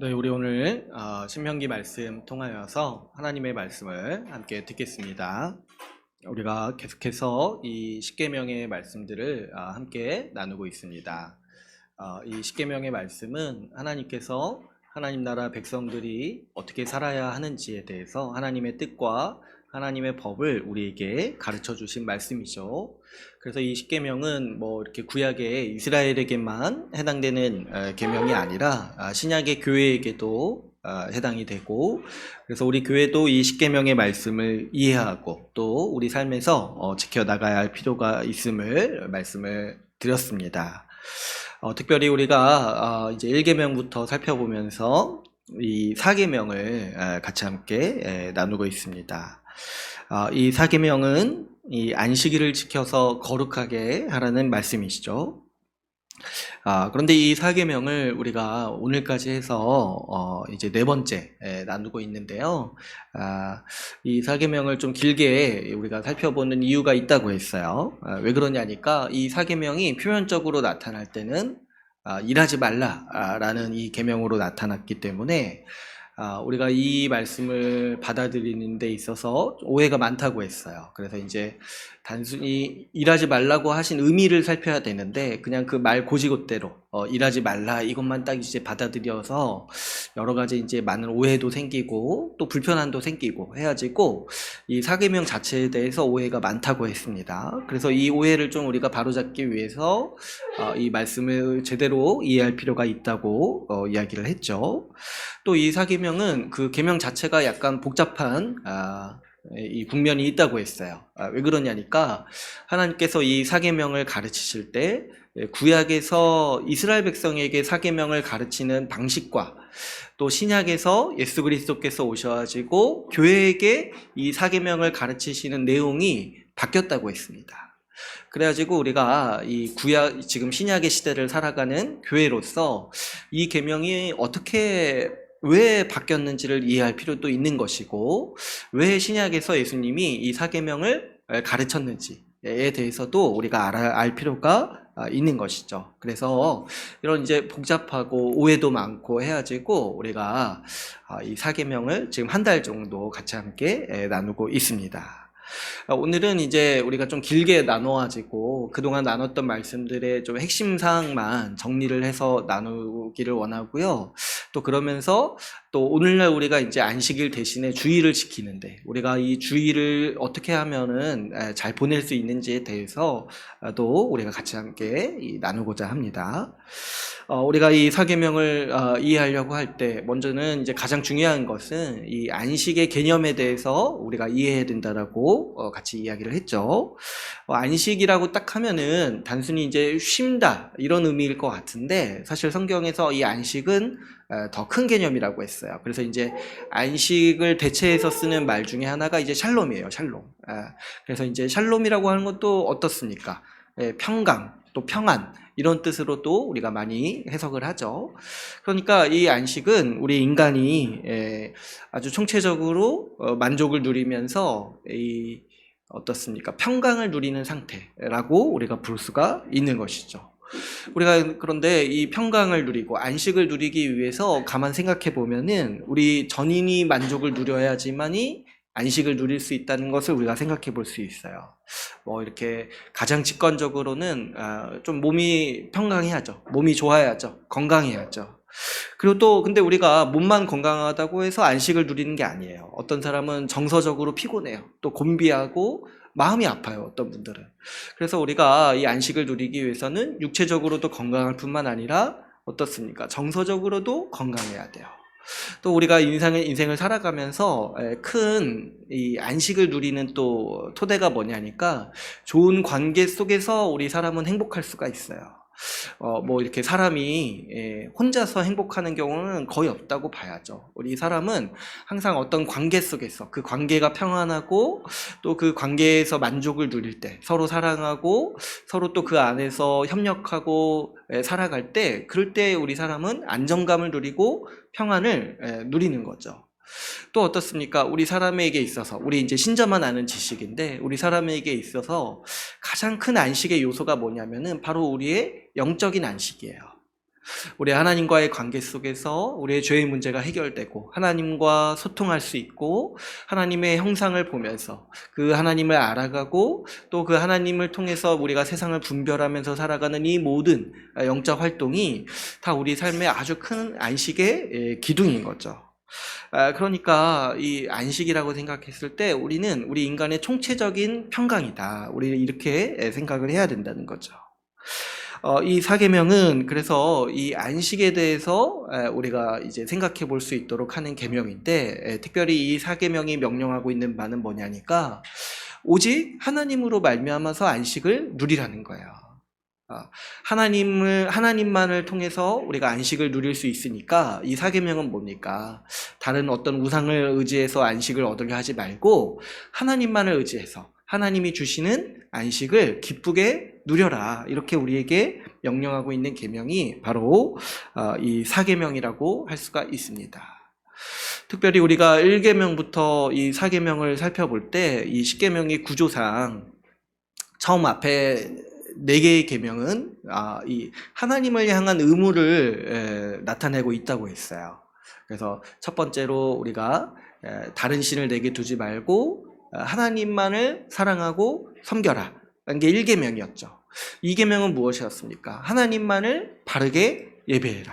네, 우리 오늘 신명기 말씀 통하여서 하나님의 말씀을 함께 듣겠습니다. 우리가 계속해서 이 십계명의 말씀들을 함께 나누고 있습니다. 이 십계명의 말씀은 하나님께서 하나님 나라 백성들이 어떻게 살아야 하는지에 대해서 하나님의 뜻과 하나님의 법을 우리에게 가르쳐 주신 말씀이죠. 그래서 이 십계명은 뭐 이렇게 구약의 이스라엘에게만 해당되는 계명이 아니라 신약의 교회에게도 해당이 되고, 그래서 우리 교회도 이 십계명의 말씀을 이해하고 또 우리 삶에서 지켜나가야 할 필요가 있음을 말씀을 드렸습니다. 특별히 우리가 이제 1계명부터 살펴보면서 이 4계명을 같이 함께 나누고 있습니다. 이 4계명은 이 안식일을 지켜서 거룩하게 하라는 말씀이시죠. 그런데 이 4계명을 우리가 오늘까지 해서 이제 네 번째 나누고 있는데요. 이 4계명을 좀 길게 우리가 살펴보는 이유가 있다고 했어요. 왜 그러냐니까 이 4계명이 표면적으로 나타날 때는 일하지 말라라는 이 계명으로 나타났기 때문에 우리가 이 말씀을 받아들이는 데 있어서 오해가 많다고 했어요. 그래서 이제 단순히 일하지 말라고 하신 의미를 살펴야 되는데 그냥 그 말 고지곳대로 일하지 말라 이것만 딱 이제 받아들여서 여러 가지 이제 많은 오해도 생기고 또 불편함도 생기고 해가지고 이 4계명 자체에 대해서 오해가 많다고 했습니다. 그래서 이 오해를 좀 우리가 바로잡기 위해서 이 말씀을 제대로 이해할 필요가 있다고 이야기를 했죠. 또 이 4계명은 그 계명 자체가 약간 복잡한 이 국면이 있다고 했어요. 왜 그러냐니까 하나님께서 이 4계명을 가르치실 때 구약에서 이스라엘 백성에게 4계명을 가르치는 방식과 또 신약에서 예수 그리스도께서 오셔가지고 교회에게 이 4계명을 가르치시는 내용이 바뀌었다고 했습니다. 그래가지고 우리가 이 구약, 지금 신약의 시대를 살아가는 교회로서 이 계명이 왜 바뀌었는지를 이해할 필요도 있는 것이고, 왜 신약에서 예수님이 이 4계명을 가르쳤는지에 대해서도 우리가 알 필요가 있는 것이죠. 그래서 이런 이제 복잡하고 오해도 많고 해가지고 우리가 이 4계명을 지금 한 달 정도 같이 함께 나누고 있습니다. 오늘은 이제 우리가 좀 길게 나눠가지고 그동안 나눴던 말씀들의 좀 핵심 사항만 정리를 해서 나누기를 원하고요. 또 그러면서 또 오늘날 우리가 이제 안식일 대신에 주일을 지키는데 우리가 이 주일을 어떻게 하면은 잘 보낼 수 있는지에 대해서도 우리가 같이 함께 나누고자 합니다. 우리가 이 4계명을 이해하려고 할 때 먼저는 이제 가장 중요한 것은 이 안식의 개념에 대해서 우리가 이해해야 된다라고 같이 이야기를 했죠. 안식이라고 딱 하면은 단순히 이제 쉰다 이런 의미일 것 같은데 사실 성경에서 이 안식은 더 큰 개념이라고 했어요. 그래서 이제 안식을 대체해서 쓰는 말 중에 하나가 이제 샬롬이에요. 샬롬. 그래서 이제 샬롬이라고 하는 것도 어떻습니까? 평강, 또 평안 이런 뜻으로도 우리가 많이 해석을 하죠. 그러니까 이 안식은 우리 인간이 아주 총체적으로 만족을 누리면서 어떻습니까? 평강을 누리는 상태라고 우리가 부를 수가 있는 것이죠. 우리가 그런데 이 평강을 누리고 안식을 누리기 위해서 가만 생각해 보면은 우리 전인이 만족을 누려야지만이 안식을 누릴 수 있다는 것을 우리가 생각해 볼 수 있어요. 뭐 이렇게 가장 직관적으로는 좀 몸이 평강해야죠. 몸이 좋아야죠. 건강해야죠. 그리고 또 근데 우리가 몸만 건강하다고 해서 안식을 누리는 게 아니에요. 어떤 사람은 정서적으로 피곤해요. 또 곤비하고 마음이 아파요. 어떤 분들은. 그래서 우리가 이 안식을 누리기 위해서는 육체적으로도 건강할 뿐만 아니라 어떻습니까? 정서적으로도 건강해야 돼요. 또 우리가 인생을 살아가면서 큰 이 안식을 누리는 또 토대가 뭐냐니까 좋은 관계 속에서 우리 사람은 행복할 수가 있어요. 뭐 이렇게 사람이 혼자서 행복하는 경우는 거의 없다고 봐야죠. 우리 사람은 항상 어떤 관계 속에서 그 관계가 평안하고 또 그 관계에서 만족을 누릴 때 서로 사랑하고 서로 또 그 안에서 협력하고 살아갈 때 그럴 때 우리 사람은 안정감을 누리고 평안을 누리는 거죠. 또 어떻습니까? 우리 사람에게 있어서 우리 이제 신자만 아는 지식인데 우리 사람에게 있어서 가장 큰 안식의 요소가 뭐냐면은 바로 우리의 영적인 안식이에요. 우리 하나님과의 관계 속에서 우리의 죄의 문제가 해결되고 하나님과 소통할 수 있고 하나님의 형상을 보면서 그 하나님을 알아가고 또 그 하나님을 통해서 우리가 세상을 분별하면서 살아가는 이 모든 영적 활동이 다 우리 삶의 아주 큰 안식의 기둥인 거죠. 그러니까 이 안식이라고 생각했을 때 우리는 우리 인간의 총체적인 평강이다. 우리는 이렇게 생각을 해야 된다는 거죠. 이 사계명은 그래서 이 안식에 대해서 우리가 이제 생각해 볼 수 있도록 하는 계명인데, 특별히 이 사계명이 명령하고 있는 바는 뭐냐니까 오직 하나님으로 말미암아서 안식을 누리라는 거예요. 하나님만을 통해서 우리가 안식을 누릴 수 있으니까 이 사계명은 뭡니까? 다른 어떤 우상을 의지해서 안식을 얻으려 하지 말고 하나님만을 의지해서 하나님이 주시는 안식을 기쁘게 누려라. 이렇게 우리에게 명령하고 있는 계명이 바로 이 사계명이라고 할 수가 있습니다. 특별히 우리가 1계명부터 이 사계명을 살펴볼 때 이 10계명의 구조상 처음 앞에 4개의 계명은 이 하나님을 향한 의무를 나타내고 있다고 했어요. 그래서 첫 번째로 우리가 다른 신을 내게 두지 말고 하나님만을 사랑하고 섬겨라. 라는 게 1계명이었죠. 2계명은 무엇이었습니까? 하나님만을 바르게 예배해라.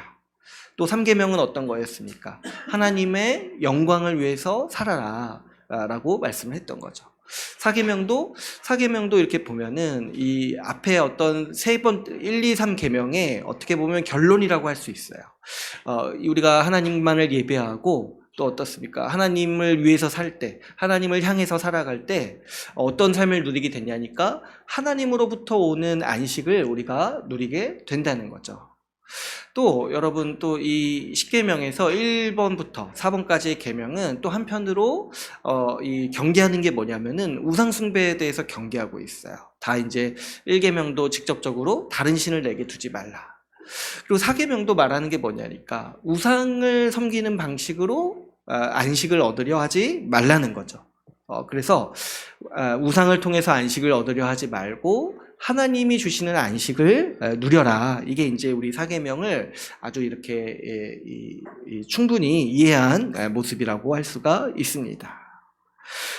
또 3계명은 어떤 거였습니까? 하나님의 영광을 위해서 살아라. 라고 말씀을 했던 거죠. 사계명도 이렇게 보면은 이 앞에 어떤 1, 2, 3계명에 어떻게 보면 결론이라고 할 수 있어요. 우리가 하나님만을 예배하고 또 어떻습니까? 하나님을 위해서 살 때, 하나님을 향해서 살아갈 때 어떤 삶을 누리게 되냐니까 하나님으로부터 오는 안식을 우리가 누리게 된다는 거죠. 또 여러분 또 이 10계명에서 1번부터 4번까지의 계명은 또 한편으로 이 경계하는 게 뭐냐면은 우상 숭배에 대해서 경계하고 있어요. 다 이제 1계명도 직접적으로 다른 신을 내게 두지 말라. 그리고 4계명도 말하는 게 뭐냐니까 우상을 섬기는 방식으로 안식을 얻으려 하지 말라는 거죠. 그래서 우상을 통해서 안식을 얻으려 하지 말고 하나님이 주시는 안식을 누려라. 이게 이제 우리 사계명을 아주 이렇게 충분히 이해한 모습이라고 할 수가 있습니다.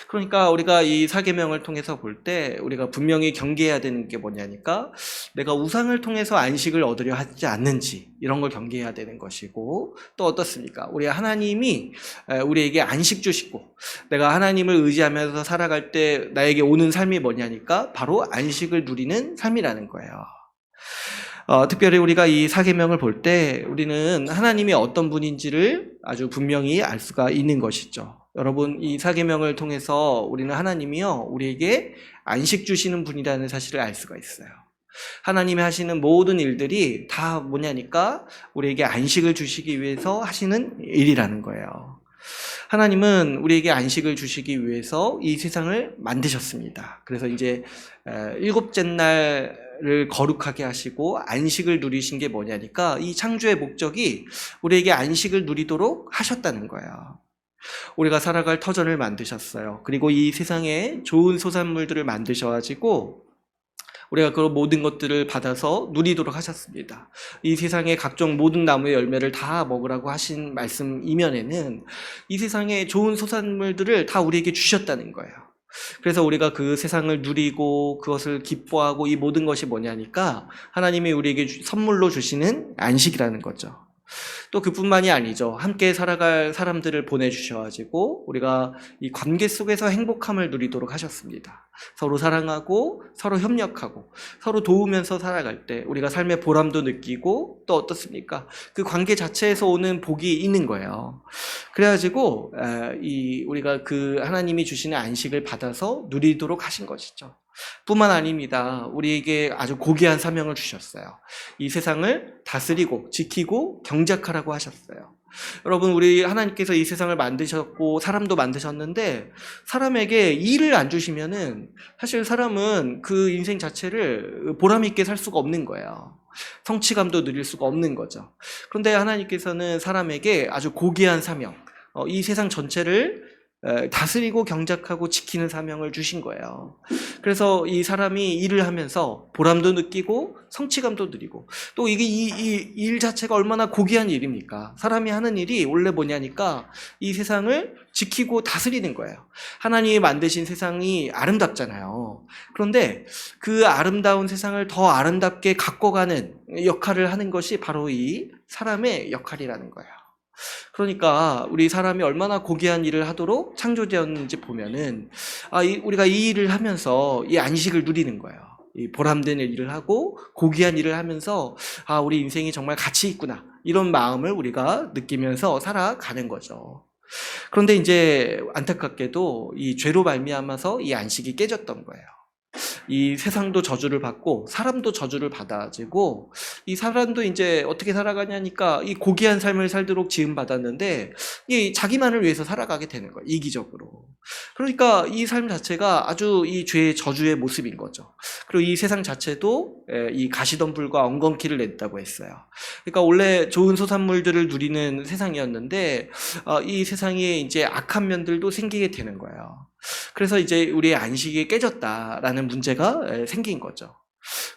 그러니까 우리가 이 사계명을 통해서 볼 때 우리가 분명히 경계해야 되는 게 뭐냐니까 내가 우상을 통해서 안식을 얻으려 하지 않는지 이런 걸 경계해야 되는 것이고 또 어떻습니까? 우리 하나님이 우리에게 안식 주시고 내가 하나님을 의지하면서 살아갈 때 나에게 오는 삶이 뭐냐니까 바로 안식을 누리는 삶이라는 거예요. 특별히 우리가 이 사계명을 볼 때 우리는 하나님이 어떤 분인지를 아주 분명히 알 수가 있는 것이죠. 여러분 이 사계명을 통해서 우리는 하나님이요 우리에게 안식 주시는 분이라는 사실을 알 수가 있어요. 하나님이 하시는 모든 일들이 다 뭐냐니까 우리에게 안식을 주시기 위해서 하시는 일이라는 거예요. 하나님은 우리에게 안식을 주시기 위해서 이 세상을 만드셨습니다. 그래서 이제 7째 날을 거룩하게 하시고 안식을 누리신 게 뭐냐니까 이 창조의 목적이 우리에게 안식을 누리도록 하셨다는 거예요. 우리가 살아갈 터전을 만드셨어요. 그리고 이 세상에 좋은 소산물들을 만드셔가지고 우리가 그 모든 것들을 받아서 누리도록 하셨습니다. 이 세상의 각종 모든 나무의 열매를 다 먹으라고 하신 말씀 이면에는 이 세상의 좋은 소산물들을 다 우리에게 주셨다는 거예요. 그래서 우리가 그 세상을 누리고 그것을 기뻐하고 이 모든 것이 뭐냐니까 하나님이 우리에게 선물로 주시는 안식이라는 거죠. 또 그뿐만이 아니죠. 함께 살아갈 사람들을 보내주셔가지고 우리가 이 관계 속에서 행복함을 누리도록 하셨습니다. 서로 사랑하고 서로 협력하고 서로 도우면서 살아갈 때 우리가 삶의 보람도 느끼고 또 어떻습니까? 그 관계 자체에서 오는 복이 있는 거예요. 그래가지고 우리가 그 하나님이 주시는 안식을 받아서 누리도록 하신 것이죠. 뿐만 아닙니다. 우리에게 아주 고귀한 사명을 주셨어요. 이 세상을 다스리고 지키고 경작하라고 하셨어요. 여러분 우리 하나님께서 이 세상을 만드셨고 사람도 만드셨는데 사람에게 일을 안 주시면은 사실 사람은 그 인생 자체를 보람 있게 살 수가 없는 거예요. 성취감도 누릴 수가 없는 거죠. 그런데 하나님께서는 사람에게 아주 고귀한 사명, 이 세상 전체를 다스리고 경작하고 지키는 사명을 주신 거예요. 그래서 이 사람이 일을 하면서 보람도 느끼고 성취감도 누리고, 또 이게 이 일 자체가 얼마나 고귀한 일입니까? 사람이 하는 일이 원래 뭐냐니까 이 세상을 지키고 다스리는 거예요. 하나님이 만드신 세상이 아름답잖아요. 그런데 그 아름다운 세상을 더 아름답게 가꿔가는 역할을 하는 것이 바로 이 사람의 역할이라는 거예요. 그러니까 우리 사람이 얼마나 고귀한 일을 하도록 창조되었는지 보면은 우리가 이 일을 하면서 이 안식을 누리는 거예요. 이 보람된 일을 하고 고귀한 일을 하면서 우리 인생이 정말 가치 있구나, 이런 마음을 우리가 느끼면서 살아가는 거죠. 그런데 이제 안타깝게도 이 죄로 말미암아서 이 안식이 깨졌던 거예요. 이 세상도 저주를 받고 사람도 저주를 받아지고, 이 사람도 이제 어떻게 살아가냐니까 이 고귀한 삶을 살도록 지음받았는데 이 자기만을 위해서 살아가게 되는 거예요, 이기적으로. 그러니까 이 삶 자체가 아주 이 죄의 저주의 모습인 거죠. 그리고 이 세상 자체도 이 가시덤불과 엉겅퀴를 냈다고 했어요. 그러니까 원래 좋은 소산물들을 누리는 세상이었는데 이 세상에 이제 악한 면들도 생기게 되는 거예요. 그래서 이제 우리의 안식이 깨졌다라는 문제가 생긴 거죠.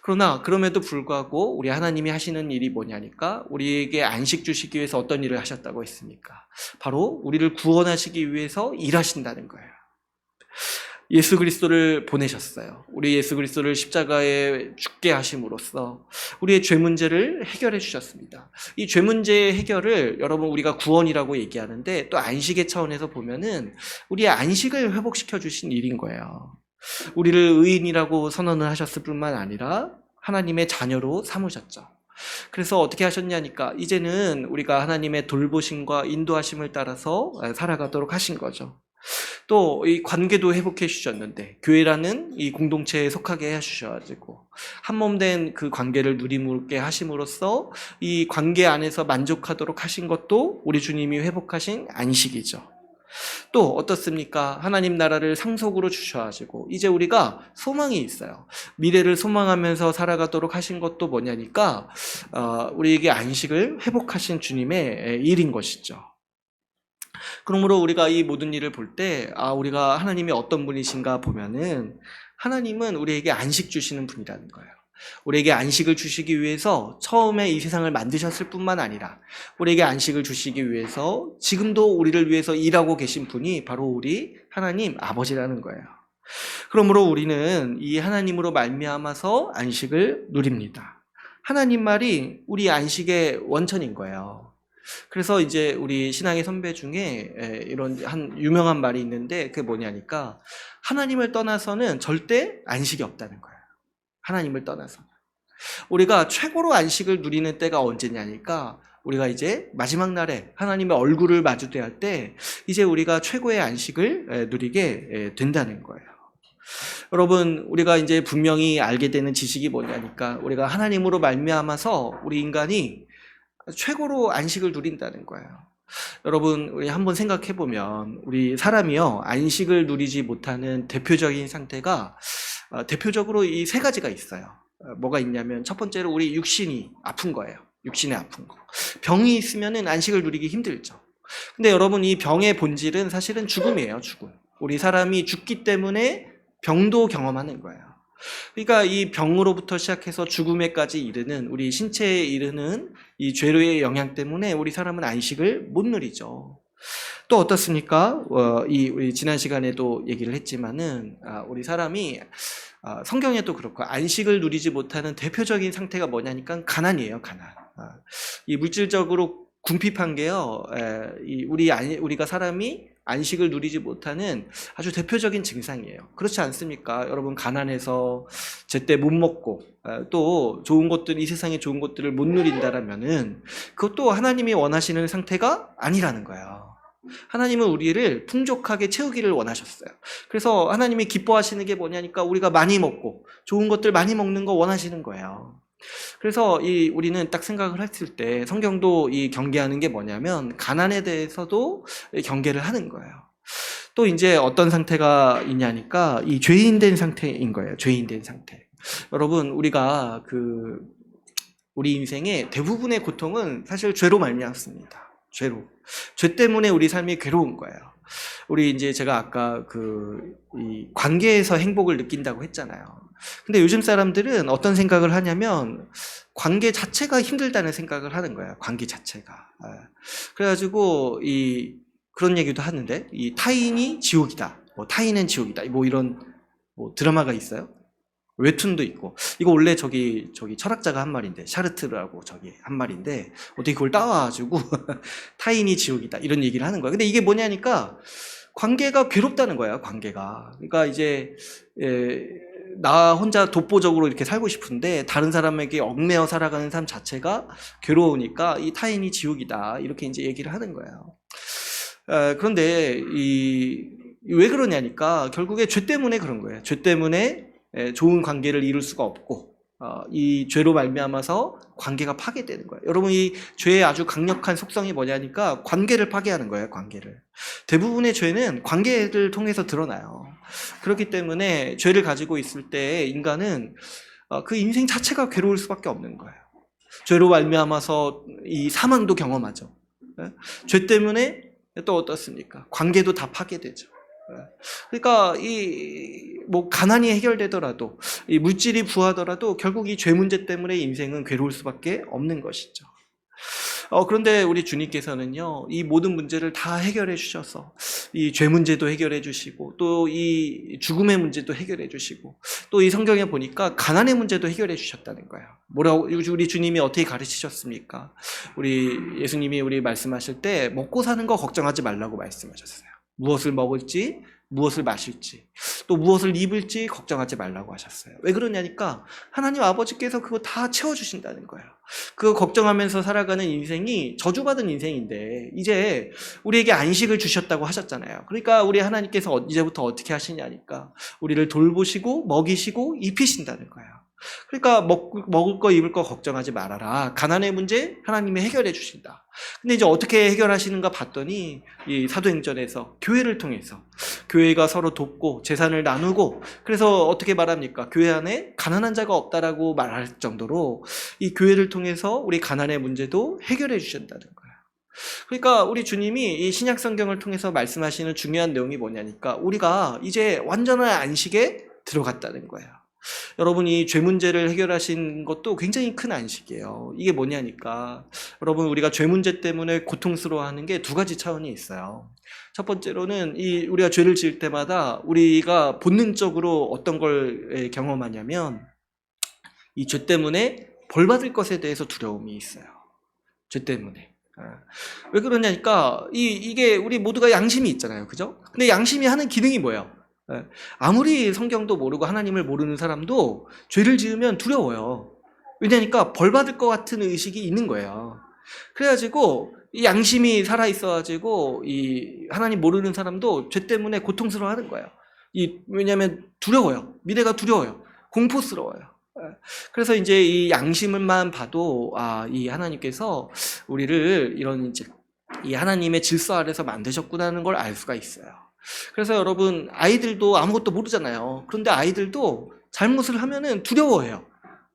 그러나 그럼에도 불구하고 우리 하나님이 하시는 일이 뭐냐니까, 우리에게 안식 주시기 위해서 어떤 일을 하셨다고 했습니까? 바로 우리를 구원하시기 위해서 일하신다는 거예요. 예수 그리스도를 보내셨어요. 우리 예수 그리스도를 십자가에 죽게 하심으로써 우리의 죄 문제를 해결해 주셨습니다. 이 죄 문제의 해결을 여러분 우리가 구원이라고 얘기하는데, 또 안식의 차원에서 보면은 우리의 안식을 회복시켜 주신 일인 거예요. 우리를 의인이라고 선언을 하셨을 뿐만 아니라 하나님의 자녀로 삼으셨죠. 그래서 어떻게 하셨냐니까, 이제는 우리가 하나님의 돌보심과 인도하심을 따라서 살아가도록 하신 거죠. 또 이 관계도 회복해 주셨는데, 교회라는 이 공동체에 속하게 해주셔가지고 한 몸 된 그 관계를 누리게 하심으로써 이 관계 안에서 만족하도록 하신 것도 우리 주님이 회복하신 안식이죠. 또 어떻습니까? 하나님 나라를 상속으로 주셔가지고 이제 우리가 소망이 있어요. 미래를 소망하면서 살아가도록 하신 것도 뭐냐니까 우리에게 안식을 회복하신 주님의 일인 것이죠. 그러므로 우리가 이 모든 일을 볼 때 우리가 하나님이 어떤 분이신가 보면은, 하나님은 우리에게 안식 주시는 분이라는 거예요. 우리에게 안식을 주시기 위해서 처음에 이 세상을 만드셨을 뿐만 아니라 우리에게 안식을 주시기 위해서 지금도 우리를 위해서 일하고 계신 분이 바로 우리 하나님 아버지라는 거예요. 그러므로 우리는 이 하나님으로 말미암아서 안식을 누립니다. 하나님 말이 우리 안식의 원천인 거예요. 그래서 이제 우리 신앙의 선배 중에 이런 한 유명한 말이 있는데, 그게 뭐냐니까, 하나님을 떠나서는 절대 안식이 없다는 거예요. 하나님을 떠나서는. 우리가 최고로 안식을 누리는 때가 언제냐니까, 우리가 이제 마지막 날에 하나님의 얼굴을 마주대할 때 이제 우리가 최고의 안식을 누리게 된다는 거예요. 여러분, 우리가 이제 분명히 알게 되는 지식이 뭐냐니까, 우리가 하나님으로 말미암아서 우리 인간이 최고로 안식을 누린다는 거예요. 여러분, 우리 한번 생각해 보면 우리 사람이요, 안식을 누리지 못하는 대표적인 상태가 대표적으로 이 세 가지가 있어요. 뭐가 있냐면, 첫 번째로 우리 육신이 아픈 거예요. 육신이 아픈 거. 병이 있으면은 안식을 누리기 힘들죠. 근데 여러분, 이 병의 본질은 사실은 죽음이에요. 죽음. 우리 사람이 죽기 때문에 병도 경험하는 거예요. 그러니까 이 병으로부터 시작해서 죽음에까지 이르는, 우리 신체에 이르는 이 죄의 영향 때문에 우리 사람은 안식을 못 누리죠. 또 어떻습니까? 우리 지난 시간에도 얘기를 했지만은 우리 사람이 성경에도 그렇고 안식을 누리지 못하는 대표적인 상태가 뭐냐니까 가난이에요. 가난. 이 물질적으로 궁핍한 게요, 우리가 사람이 안식을 누리지 못하는 아주 대표적인 증상이에요. 그렇지 않습니까? 여러분, 가난해서 제때 못 먹고 또 좋은 것들, 이 세상의 좋은 것들을 못 누린다라면은 그것도 하나님이 원하시는 상태가 아니라는 거예요. 하나님은 우리를 풍족하게 채우기를 원하셨어요. 그래서 하나님이 기뻐하시는 게 뭐냐니까, 우리가 많이 먹고 좋은 것들 많이 먹는 거 원하시는 거예요. 그래서 우리는 딱 생각을 했을 때 성경도 이 경계하는 게 뭐냐면, 가난에 대해서도 경계를 하는 거예요. 또 이제 어떤 상태가 있냐니까, 이 죄인 된 상태인 거예요. 죄인 된 상태. 여러분, 우리가 우리 인생의 대부분의 고통은 사실 죄로 말미암습니다. 죄로. 죄 때문에 우리 삶이 괴로운 거예요. 우리 이제 제가 아까 이 관계에서 행복을 느낀다고 했잖아요. 근데 요즘 사람들은 어떤 생각을 하냐면 관계 자체가 힘들다는 생각을 하는 거야. 관계 자체가. 그래가지고 그런 얘기도 하는데 이 타인이 지옥이다. 뭐 타인은 지옥이다. 뭐 이런 드라마가 있어요. 웹툰도 있고. 이거 원래 저기 철학자가 한 말인데, 샤르트르라고 한 말인데, 어떻게 그걸 따와가지고, 타인이 지옥이다. 이런 얘기를 하는 거야. 근데 이게 뭐냐니까, 관계가 괴롭다는 거야, 관계가. 그러니까 이제, 나 혼자 독보적으로 이렇게 살고 싶은데, 다른 사람에게 얽매여 살아가는 삶 자체가 괴로우니까, 이 타인이 지옥이다. 이렇게 이제 얘기를 하는 거예요. 그런데, 왜 그러냐니까, 결국에 죄 때문에 그런 거예요. 죄 때문에 좋은 관계를 이룰 수가 없고 이 죄로 말미암아서 관계가 파괴되는 거예요. 여러분, 이 죄의 아주 강력한 속성이 뭐냐니까 관계를 파괴하는 거예요. 관계를. 대부분의 죄는 관계를 통해서 드러나요. 그렇기 때문에 죄를 가지고 있을 때 인간은 그 인생 자체가 괴로울 수밖에 없는 거예요. 죄로 말미암아서 이 사망도 경험하죠. 죄 때문에 또 어떻습니까? 관계도 다 파괴되죠. 그러니까 뭐 가난이 해결되더라도 이 물질이 부하더라도 결국 이 죄 문제 때문에 인생은 괴로울 수밖에 없는 것이죠. 그런데 우리 주님께서는요, 이 모든 문제를 다 해결해 주셔서 이 죄 문제도 해결해 주시고 또 이 죽음의 문제도 해결해 주시고 또 이 성경에 보니까 가난의 문제도 해결해 주셨다는 거예요. 뭐라고 우리 주님이 어떻게 가르치셨습니까? 우리 예수님이 우리 말씀하실 때 먹고 사는 거 걱정하지 말라고 말씀하셨어요. 무엇을 먹을지, 무엇을 마실지, 또 무엇을 입을지 걱정하지 말라고 하셨어요. 왜 그러냐니까 하나님 아버지께서 그거 다 채워주신다는 거예요. 그거 걱정하면서 살아가는 인생이 저주받은 인생인데 이제 우리에게 안식을 주셨다고 하셨잖아요. 그러니까 우리 하나님께서 이제부터 어떻게 하시냐니까 우리를 돌보시고 먹이시고 입히신다는 거예요. 그러니까 먹을 거 입을 거 걱정하지 말아라. 가난의 문제 하나님이 해결해 주신다. 근데 이제 어떻게 해결하시는가 봤더니 이 사도행전에서 교회를 통해서 교회가 서로 돕고 재산을 나누고 그래서 어떻게 말합니까? 교회 안에 가난한 자가 없다라고 말할 정도로 이 교회를 통해서 우리 가난의 문제도 해결해 주신다는 거예요. 그러니까 우리 주님이 이 신약 성경을 통해서 말씀하시는 중요한 내용이 뭐냐니까 우리가 이제 완전한 안식에 들어갔다는 거예요. 여러분이 죄 문제를 해결하신 것도 굉장히 큰 안식이에요. 이게 뭐냐니까 여러분 우리가 죄 문제 때문에 고통스러워하는 게 두 가지 차원이 있어요. 첫 번째로는 우리가 죄를 지을 때마다 우리가 본능적으로 어떤 걸 경험하냐면 이 죄 때문에 벌 받을 것에 대해서 두려움이 있어요. 죄 때문에. 왜 그러냐니까 이게 우리 모두가 양심이 있잖아요. 그죠? 근데 양심이 하는 기능이 뭐예요? 아무리 성경도 모르고 하나님을 모르는 사람도 죄를 지으면 두려워요. 왜냐니까 벌 받을 것 같은 의식이 있는 거예요. 그래가지고 이 양심이 살아있어가지고 이 하나님 모르는 사람도 죄 때문에 고통스러워하는 거예요. 왜냐하면 두려워요. 미래가 두려워요. 공포스러워요. 그래서 이제 이 양심을만 봐도 이 하나님께서 우리를 이런 이제 이 하나님의 질서 아래서 만드셨구나는 걸 알 수가 있어요. 그래서 여러분 아이들도 아무것도 모르잖아요. 그런데 아이들도 잘못을 하면은 두려워해요.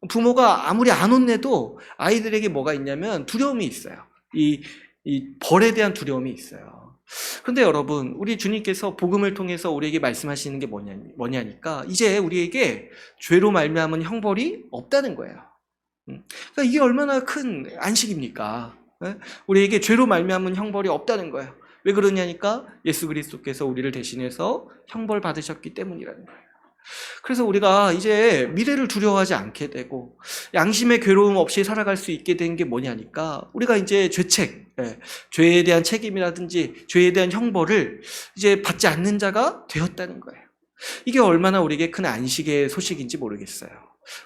부모가 아무리 안 혼내도 아이들에게 뭐가 있냐면 두려움이 있어요. 이 벌에 대한 두려움이 있어요. 그런데 여러분 우리 주님께서 복음을 통해서 우리에게 말씀하시는 게 뭐냐니까 이제 우리에게 죄로 말미암은 형벌이 없다는 거예요. 그러니까 이게 얼마나 큰 안식입니까? 우리에게 죄로 말미암은 형벌이 없다는 거예요. 왜 그러냐니까 예수 그리스도께서 우리를 대신해서 형벌 받으셨기 때문이라는 거예요. 그래서 우리가 이제 미래를 두려워하지 않게 되고 양심의 괴로움 없이 살아갈 수 있게 된 게 뭐냐니까 우리가 이제 죄에 대한 책임이라든지 죄에 대한 형벌을 이제 받지 않는 자가 되었다는 거예요. 이게 얼마나 우리에게 큰 안식의 소식인지 모르겠어요.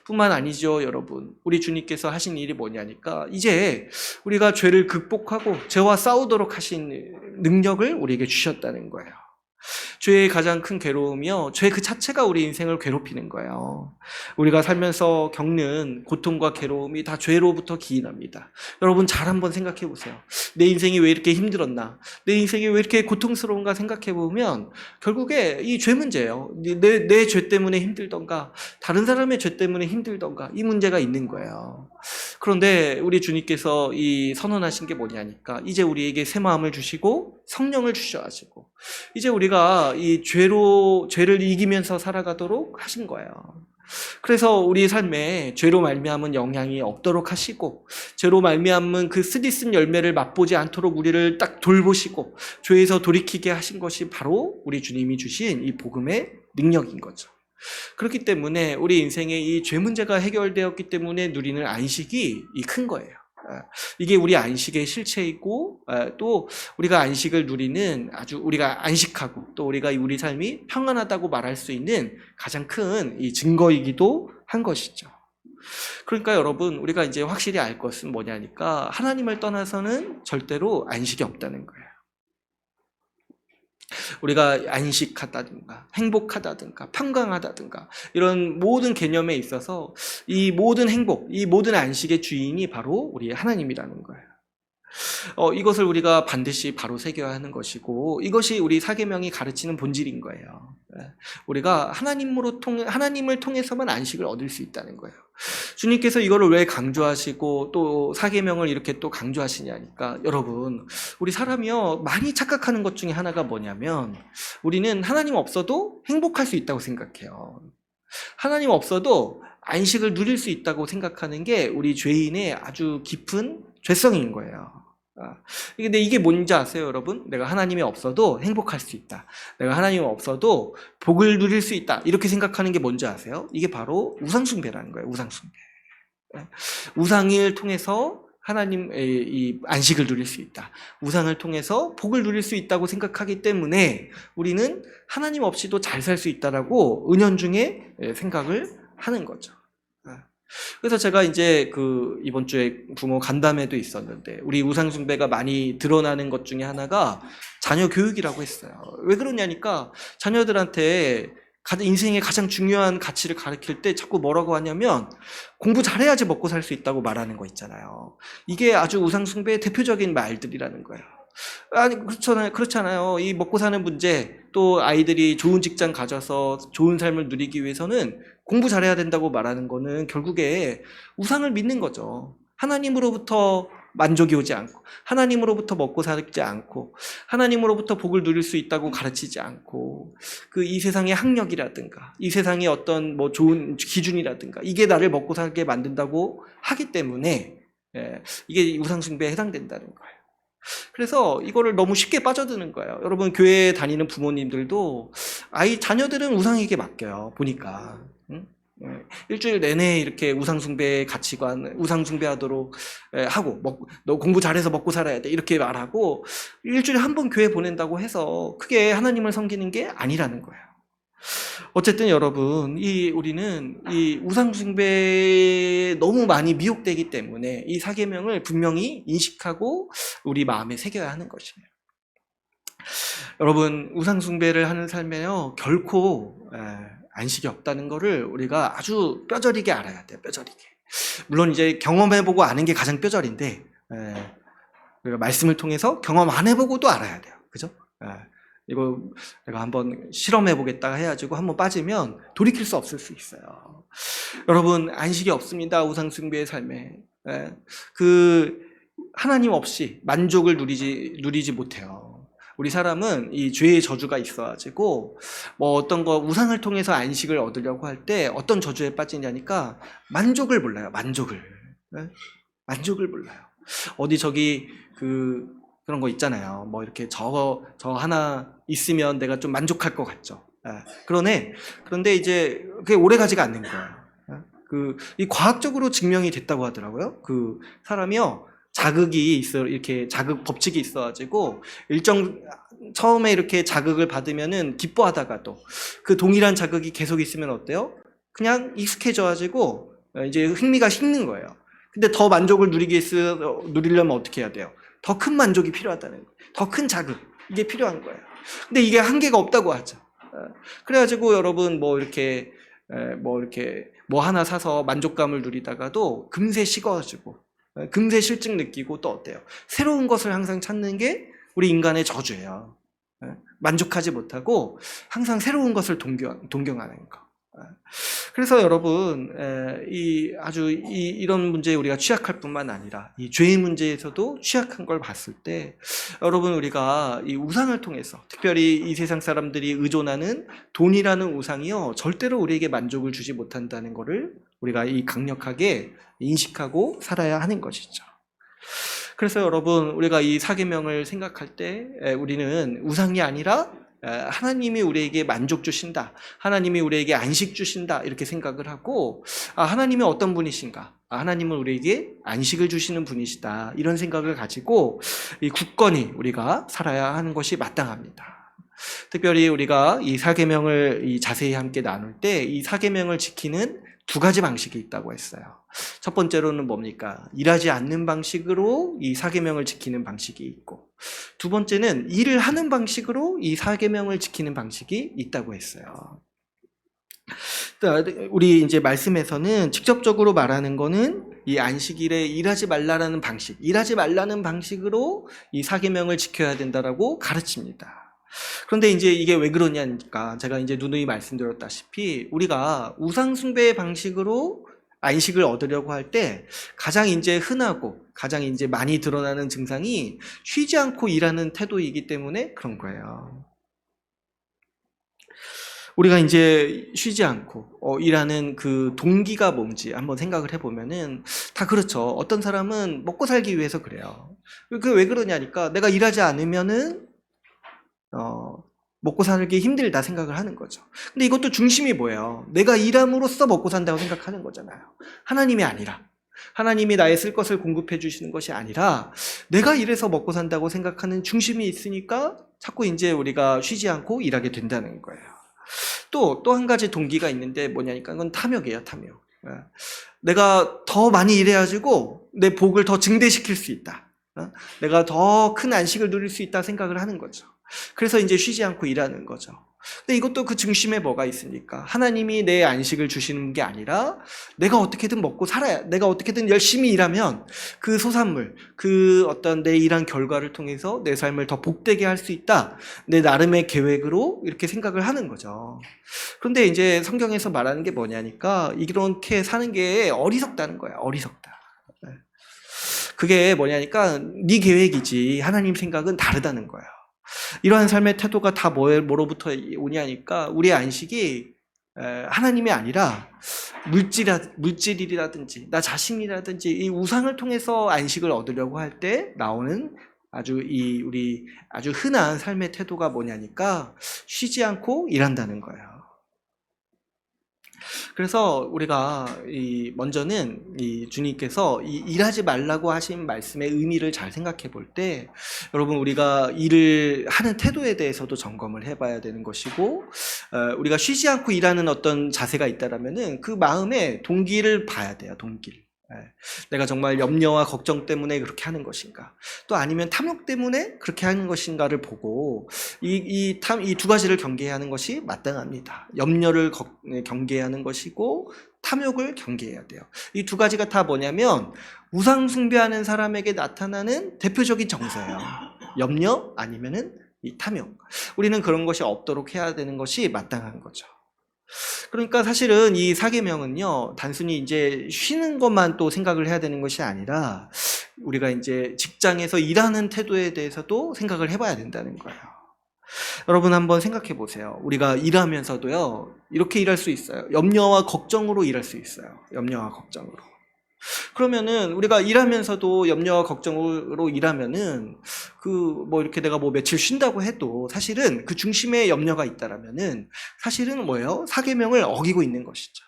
뿐만 아니죠, 여러분. 우리 주님께서 하신 일이 뭐냐니까 이제 우리가 죄를 극복하고 죄와 싸우도록 하신 능력을 우리에게 주셨다는 거예요. 죄의 가장 큰 괴로움이요, 죄 그 자체가 우리 인생을 괴롭히는 거예요. 우리가 살면서 겪는 고통과 괴로움이 다 죄로부터 기인합니다. 여러분 잘 한번 생각해 보세요. 내 인생이 왜 이렇게 힘들었나, 내 인생이 왜 이렇게 고통스러운가 생각해 보면 결국에 이 죄 문제예요. 내 죄 때문에 힘들던가 다른 사람의 죄 때문에 힘들던가 이 문제가 있는 거예요. 그런데 우리 주님께서 이 선언하신 게 뭐냐니까 이제 우리에게 새 마음을 주시고 성령을 주셔가지고 이제 우리가 이 죄를 이기면서 살아가도록 하신 거예요. 그래서 우리 삶에 죄로 말미암은 영향이 없도록 하시고, 죄로 말미암은 그 쓰디쓴 열매를 맛보지 않도록 우리를 딱 돌보시고 죄에서 돌이키게 하신 것이 바로 우리 주님이 주신 이 복음의 능력인 거죠. 그렇기 때문에 우리 인생에 이 죄 문제가 해결되었기 때문에 누리는 안식이 큰 거예요. 이게 우리 안식의 실체이고, 또 우리가 안식을 누리는, 아주 우리가 안식하고 또 우리가 우리 삶이 평안하다고 말할 수 있는 가장 큰 이 증거이기도 한 것이죠. 그러니까 여러분, 우리가 이제 확실히 알 것은 뭐냐니까, 하나님을 떠나서는 절대로 안식이 없다는 거예요. 우리가 안식하다든가 행복하다든가 평강하다든가 이런 모든 개념에 있어서 이 모든 행복, 이 모든 안식의 주인이 바로 우리 하나님이라는 거예요. 이것을 우리가 반드시 바로 새겨야 하는 것이고, 이것이 우리 사계명이 가르치는 본질인 거예요. 우리가 하나님을 통해서만 안식을 얻을 수 있다는 거예요. 주님께서 이거를 왜 강조하시고 또 사계명을 이렇게 또 강조하시냐니까, 여러분, 우리 사람이요 많이 착각하는 것 중에 하나가 뭐냐면, 우리는 하나님 없어도 행복할 수 있다고 생각해요. 하나님 없어도 안식을 누릴 수 있다고 생각하는 게 우리 죄인의 아주 깊은 죄성인 거예요. 근데 이게 뭔지 아세요, 여러분? 내가 하나님이 없어도 행복할 수 있다, 내가 하나님이 없어도 복을 누릴 수 있다, 이렇게 생각하는 게 뭔지 아세요? 이게 바로 우상숭배라는 거예요. 우상숭배. 우상을 통해서 하나님의 이 안식을 누릴 수 있다, 우상을 통해서 복을 누릴 수 있다고 생각하기 때문에 우리는 하나님 없이도 잘 살 수 있다라고 은연중에 생각을 하는 거죠. 그래서 제가 이제 이번 주에 부모 간담회도 있었는데, 우리 우상숭배가 많이 드러나는 것 중에 하나가 자녀 교육이라고 했어요. 왜 그러냐니까, 자녀들한테 인생의 가장 중요한 가치를 가르칠 때 자꾸 뭐라고 하냐면, 공부 잘해야지 먹고 살 수 있다고 말하는 거 있잖아요. 이게 아주 우상숭배의 대표적인 말들이라는 거예요. 아니, 그렇잖아요. 이 먹고 사는 문제, 또 아이들이 좋은 직장 가져서 좋은 삶을 누리기 위해서는 공부 잘해야 된다고 말하는 거는 결국에 우상을 믿는 거죠. 하나님으로부터 만족이 오지 않고, 하나님으로부터 먹고 살지 않고, 하나님으로부터 복을 누릴 수 있다고 가르치지 않고, 이 세상의 학력이라든가 이 세상의 어떤 좋은 기준이라든가 이게 나를 먹고 살게 만든다고 하기 때문에 이게 우상숭배에 해당된다는 거예요. 그래서 이거를 너무 쉽게 빠져드는 거예요. 여러분, 교회에 다니는 부모님들도 자녀들은 우상에게 맡겨요. 보니까 일주일 내내 이렇게 우상숭배의 가치관, 우상숭배하도록 하고, 너 공부 잘해서 먹고 살아야 돼 이렇게 말하고, 일주일에 한 번 교회 보낸다고 해서 그게 하나님을 섬기는 게 아니라는 거예요. 어쨌든 여러분, 우리는 이 우상숭배에 너무 많이 미혹되기 때문에 이 사계명을 분명히 인식하고 우리 마음에 새겨야 하는 것이에요. 여러분, 우상숭배를 하는 삶에요 결코 안식이 없다는 거를 우리가 아주 뼈저리게 알아야 돼요. 뼈저리게. 물론 이제 경험해보고 아는 게 가장 뼈저리인데, 우리가 말씀을 통해서 경험 안 해보고도 알아야 돼요. 그죠? 이거 내가 한번 실험해보겠다 해가지고 한번 빠지면 돌이킬 수 없을 수 있어요. 여러분, 안식이 없습니다. 우상숭배의 삶에. 하나님 없이 만족을 누리지 못해요. 우리 사람은 이 죄의 저주가 있어가지고 어떤 거 우상을 통해서 안식을 얻으려고 할 때 어떤 저주에 빠지냐니까, 만족을 몰라요. 만족을 몰라요. 어디 저기 그런 거 있잖아요. 이렇게 저 하나 있으면 내가 좀 만족할 것 같죠. 그런데 이제 그게 오래 가지가 않는 거예요. 이 과학적으로 증명이 됐다고 하더라고요. 사람이요, 자극이 있어, 이렇게 자극 법칙이 있어가지고 처음에 이렇게 자극을 받으면은 기뻐하다가도 그 동일한 자극이 계속 있으면 어때요? 그냥 익숙해져가지고 이제 흥미가 식는 거예요. 근데 더 만족을 누리려면 어떻게 해야 돼요? 더 큰 만족이 필요하다는 거예요. 더 큰 자극, 이게 필요한 거예요. 근데 이게 한계가 없다고 하죠. 그래가지고 여러분, 이렇게 하나 사서 만족감을 누리다가도 금세 식어가지고 금세 실증 느끼고, 또 어때요? 새로운 것을 항상 찾는 게 우리 인간의 저주예요. 만족하지 못하고 항상 새로운 것을 동경하는 거. 그래서 여러분, 이런 문제에 우리가 취약할 뿐만 아니라 이 죄의 문제에서도 취약한 걸 봤을 때, 여러분, 우리가 이 우상을 통해서, 특별히 이 세상 사람들이 의존하는 돈이라는 우상이요, 절대로 우리에게 만족을 주지 못한다는 것을 우리가 이 강력하게 인식하고 살아야 하는 것이죠. 그래서 여러분, 우리가 이 사계명을 생각할 때 우리는 우상이 아니라 하나님이 우리에게 만족 주신다, 하나님이 우리에게 안식 주신다, 이렇게 생각을 하고, 하나님이 어떤 분이신가, 하나님은 우리에게 안식을 주시는 분이시다, 이런 생각을 가지고 이 굳건히 우리가 살아야 하는 것이 마땅합니다. 특별히 우리가 이 사계명을 자세히 함께 나눌 때 이 사계명을 지키는 두 가지 방식이 있다고 했어요. 첫 번째로는 뭡니까? 일하지 않는 방식으로 이 사계명을 지키는 방식이 있고, 두 번째는 일을 하는 방식으로 이 사계명을 지키는 방식이 있다고 했어요. 우리 이제 말씀에서는 직접적으로 말하는 거는 이 안식일에 일하지 말라는 방식, 일하지 말라는 방식으로 이 사계명을 지켜야 된다라고 가르칩니다. 그런데 이제 이게 왜 그러냐니까, 제가 이제 누누이 말씀드렸다시피 우리가 우상숭배의 방식으로 안식을 얻으려고 할 때 가장 이제 흔하고 가장 이제 많이 드러나는 증상이 쉬지 않고 일하는 태도이기 때문에 그런 거예요. 우리가 이제 쉬지 않고 일하는 그 동기가 뭔지 한번 생각을 해보면은 다 그렇죠. 어떤 사람은 먹고 살기 위해서 그래요. 그 왜 그러냐니까, 내가 일하지 않으면은 먹고 살기 힘들다 생각을 하는 거죠. 근데 이것도 중심이 뭐예요? 내가 일함으로써 먹고 산다고 생각하는 거잖아요. 하나님이 아니라, 하나님이 나의 쓸 것을 공급해 주시는 것이 아니라 내가 일해서 먹고 산다고 생각하는 중심이 있으니까 자꾸 이제 우리가 쉬지 않고 일하게 된다는 거예요. 또 한 가지 동기가 있는데 뭐냐니까, 그건 탐욕이에요, 탐욕. 내가 더 많이 일해가지고 내 복을 더 증대시킬 수 있다, 내가 더 큰 안식을 누릴 수 있다 생각을 하는 거죠. 그래서 이제 쉬지 않고 일하는 거죠. 근데 이것도 그 중심에 뭐가 있습니까? 하나님이 내 안식을 주시는 게 아니라 내가 어떻게든 먹고 살아야, 내가 어떻게든 열심히 일하면 그 소산물, 그 어떤 내 일한 결과를 통해서 내 삶을 더 복되게 할 수 있다, 내 나름의 계획으로 이렇게 생각을 하는 거죠. 그런데 이제 성경에서 말하는 게 뭐냐니까, 이렇게 사는 게 어리석다는 거야. 어리석다. 그게 뭐냐니까, 네 계획이지 하나님 생각은 다르다는 거야. 이러한 삶의 태도가 다 뭐로부터 오냐니까, 우리의 안식이 하나님이 아니라 물질이라든지 나 자신이라든지 이 우상을 통해서 안식을 얻으려고 할 때 나오는 우리 아주 흔한 삶의 태도가 뭐냐니까, 쉬지 않고 일한다는 거예요. 그래서 우리가 먼저는 주님께서 일하지 말라고 하신 말씀의 의미를 잘 생각해 볼 때, 여러분, 우리가 일을 하는 태도에 대해서도 점검을 해봐야 되는 것이고, 우리가 쉬지 않고 일하는 어떤 자세가 있다라면은 그 마음의 동기를 봐야 돼요. 동기를. 내가 정말 염려와 걱정 때문에 그렇게 하는 것인가, 또 아니면 탐욕 때문에 그렇게 하는 것인가를 보고 이 두 가지를 경계해야 하는 것이 마땅합니다. 염려를 경계해야 하는 것이고 탐욕을 경계해야 돼요. 이 두 가지가 다 뭐냐면 우상 숭배하는 사람에게 나타나는 대표적인 정서예요. 염려 아니면은 이 탐욕. 우리는 그런 것이 없도록 해야 되는 것이 마땅한 거죠. 그러니까 사실은 이 사계명은요, 단순히 이제 쉬는 것만 또 생각을 해야 되는 것이 아니라 우리가 이제 직장에서 일하는 태도에 대해서도 생각을 해봐야 된다는 거예요. 여러분, 한번 생각해 보세요. 우리가 일하면서도요, 이렇게 일할 수 있어요. 염려와 걱정으로 일할 수 있어요. 염려와 걱정으로. 그러면은 우리가 일하면서도 염려와 걱정으로 일하면은 이렇게 내가 며칠 쉰다고 해도 사실은 그 중심에 염려가 있다라면은 사실은 뭐예요? 사계명을 어기고 있는 것이죠.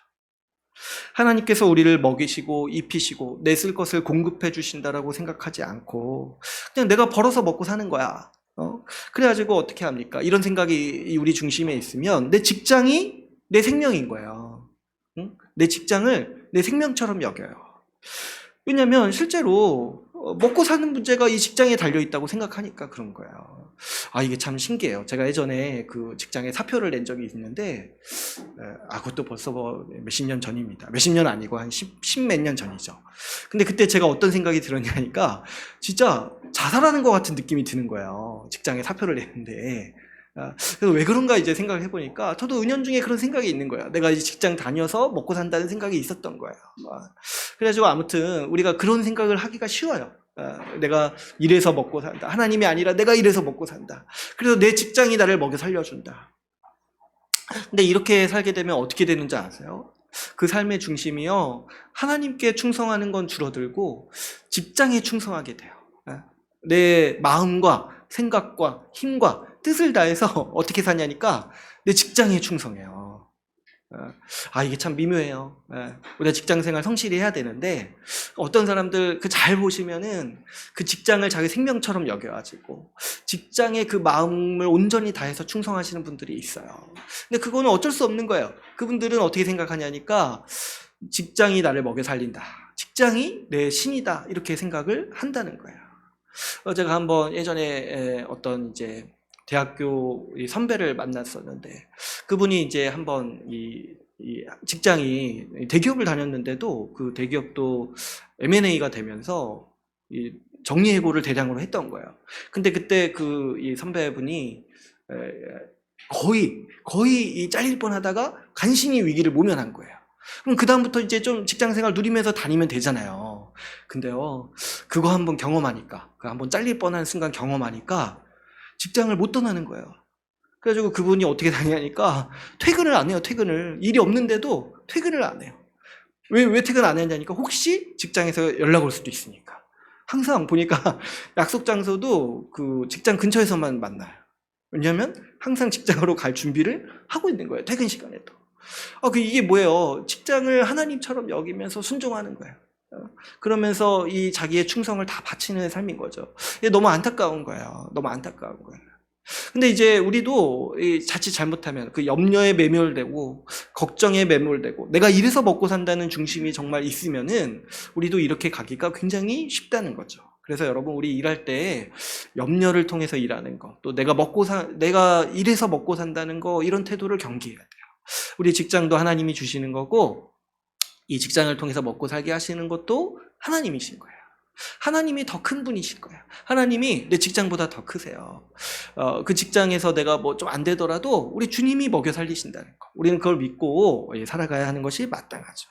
하나님께서 우리를 먹이시고 입히시고 내 쓸 것을 공급해 주신다라고 생각하지 않고 그냥 내가 벌어서 먹고 사는 거야. 그래가지고 어떻게 합니까? 이런 생각이 우리 중심에 있으면 내 직장이 내 생명인 거예요. 응? 내 직장을 내 생명처럼 여겨요. 왜냐면 실제로 먹고 사는 문제가 이 직장에 달려있다고 생각하니까 그런 거예요. 이게 참 신기해요. 제가 예전에 그 직장에 사표를 낸 적이 있는데, 그것도 벌써 몇십 년 전입니다. 몇십 년 아니고 한 십몇 년 전이죠. 근데 그때 제가 어떤 생각이 들었냐니까, 진짜 자살하는 것 같은 느낌이 드는 거예요. 직장에 사표를 냈는데. 그래서 왜 그런가 이제 생각을 해보니까 저도 은연중에 그런 생각이 있는 거야. 내가 이제 직장 다녀서 먹고 산다는 생각이 있었던 거야. 그래가지고 아무튼 우리가 그런 생각을 하기가 쉬워요. 내가 이래서 먹고 산다. 하나님이 아니라 내가 이래서 먹고 산다. 그래서 내 직장이 나를 먹여 살려준다. 근데 이렇게 살게 되면 어떻게 되는지 아세요? 그 삶의 중심이요, 하나님께 충성하는 건 줄어들고 직장에 충성하게 돼요. 내 마음과 생각과 힘과 뜻을 다해서 어떻게 사냐니까 내 직장에 충성해요. 이게 참 미묘해요. 우리가 직장 생활 성실히 해야 되는데 어떤 사람들 그 잘 보시면은 그 직장을 자기 생명처럼 여겨가지고 직장에 그 마음을 온전히 다해서 충성하시는 분들이 있어요. 근데 그거는 어쩔 수 없는 거예요. 그분들은 어떻게 생각하냐니까 직장이 나를 먹여 살린다. 직장이 내 신이다. 이렇게 생각을 한다는 거예요. 제가 한번 예전에 어떤 이제 대학교 선배를 만났었는데 그분이 이제 한번 이 직장이 대기업을 다녔는데도 그 대기업도 M&A가 되면서 이 정리해고를 대량으로 했던 거예요. 근데 그때 그 이 선배분이 거의 이 잘릴 뻔하다가 간신히 위기를 모면한 거예요. 그럼 그 다음부터 이제 좀 직장생활 누리면서 다니면 되잖아요. 근데요, 그거 한번 경험하니까, 그 한번 잘릴 뻔한 순간 경험하니까 직장을 못 떠나는 거예요. 그래가지고 그분이 어떻게 다니냐니까 퇴근을 안 해요. 퇴근을. 일이 없는데도 퇴근을 안 해요. 왜 퇴근 안 했냐니까 혹시 직장에서 연락 올 수도 있으니까. 항상 보니까 약속 장소도 그 직장 근처에서만 만나요. 왜냐하면 항상 직장으로 갈 준비를 하고 있는 거예요. 퇴근 시간에도. 이게 뭐예요? 직장을 하나님처럼 여기면서 순종하는 거예요. 그러면서 이 자기의 충성을 다 바치는 삶인 거죠. 이게 너무 안타까운 거예요. 너무 안타까운 거예요. 근데 이제 우리도 자칫 잘못하면 그 염려에 매몰되고 걱정에 매몰되고 내가 이래서 먹고 산다는 중심이 정말 있으면은 우리도 이렇게 가기가 굉장히 쉽다는 거죠. 그래서 여러분, 우리 일할 때 염려를 통해서 일하는 거, 또 내가 이래서 먹고 산다는 거, 이런 태도를 경계해야 돼요. 우리 직장도 하나님이 주시는 거고 이 직장을 통해서 먹고 살게 하시는 것도 하나님이신 거예요. 하나님이 더 큰 분이실 거예요. 하나님이 내 직장보다 더 크세요. 그 직장에서 내가 뭐 좀 안 되더라도 우리 주님이 먹여 살리신다는 거. 우리는 그걸 믿고 살아가야 하는 것이 마땅하죠.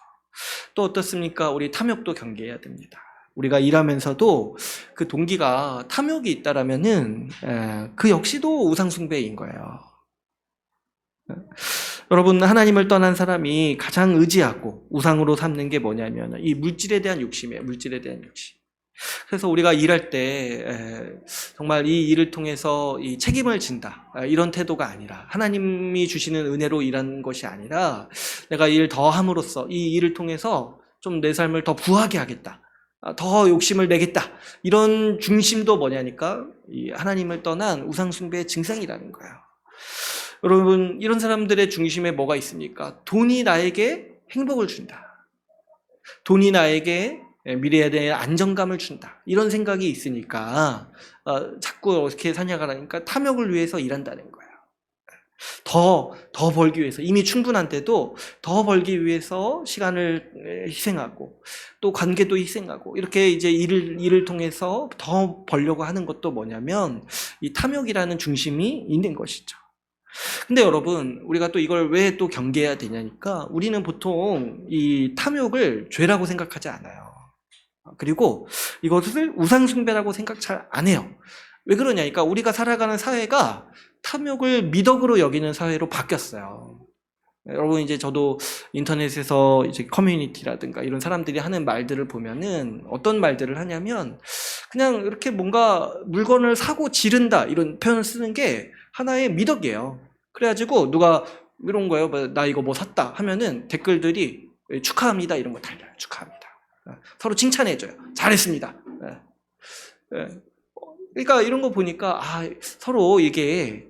또 어떻습니까? 우리 탐욕도 경계해야 됩니다. 우리가 일하면서도 그 동기가 탐욕이 있다라면은 그 역시도 우상숭배인 거예요. 여러분, 하나님을 떠난 사람이 가장 의지하고 우상으로 삼는 게 뭐냐면 이 물질에 대한 욕심이에요. 물질에 대한 욕심. 그래서 우리가 일할 때 정말 이 일을 통해서 이 책임을 진다, 이런 태도가 아니라, 하나님이 주시는 은혜로 일하는 것이 아니라 내가 일 더 함으로써 이 일을 통해서 좀 내 삶을 더 부하게 하겠다, 더 욕심을 내겠다, 이런 중심도 뭐냐니까 이 하나님을 떠난 우상숭배의 증상이라는 거예요. 여러분, 이런 사람들의 중심에 뭐가 있습니까? 돈이 나에게 행복을 준다, 돈이 나에게 미래에 대한 안정감을 준다, 이런 생각이 있으니까 자꾸 어떻게 사냐가라니까 탐욕을 위해서 일한다는 거예요. 더 벌기 위해서, 이미 충분한데도 더 벌기 위해서 시간을 희생하고 또 관계도 희생하고 이렇게 이제 일을 통해서 더 벌려고 하는 것도 뭐냐면 이 탐욕이라는 중심이 있는 것이죠. 근데 여러분, 우리가 또 이걸 왜 또 경계해야 되냐니까 우리는 보통 이 탐욕을 죄라고 생각하지 않아요. 그리고 이것을 우상숭배라고 생각 잘 안 해요. 왜 그러냐니까 우리가 살아가는 사회가 탐욕을 미덕으로 여기는 사회로 바뀌었어요. 여러분, 이제 저도 인터넷에서 이제 커뮤니티라든가 이런 사람들이 하는 말들을 보면은 어떤 말들을 하냐면 그냥 이렇게 뭔가 물건을 사고 지른다, 이런 표현을 쓰는 게 하나의 미덕이에요. 그래가지고 누가 이런 거예요. 나 이거 뭐 샀다 하면은 댓글들이 축하합니다, 이런 거 달려요. 축하합니다. 서로 칭찬해줘요. 잘했습니다. 그러니까 이런 거 보니까 서로 이게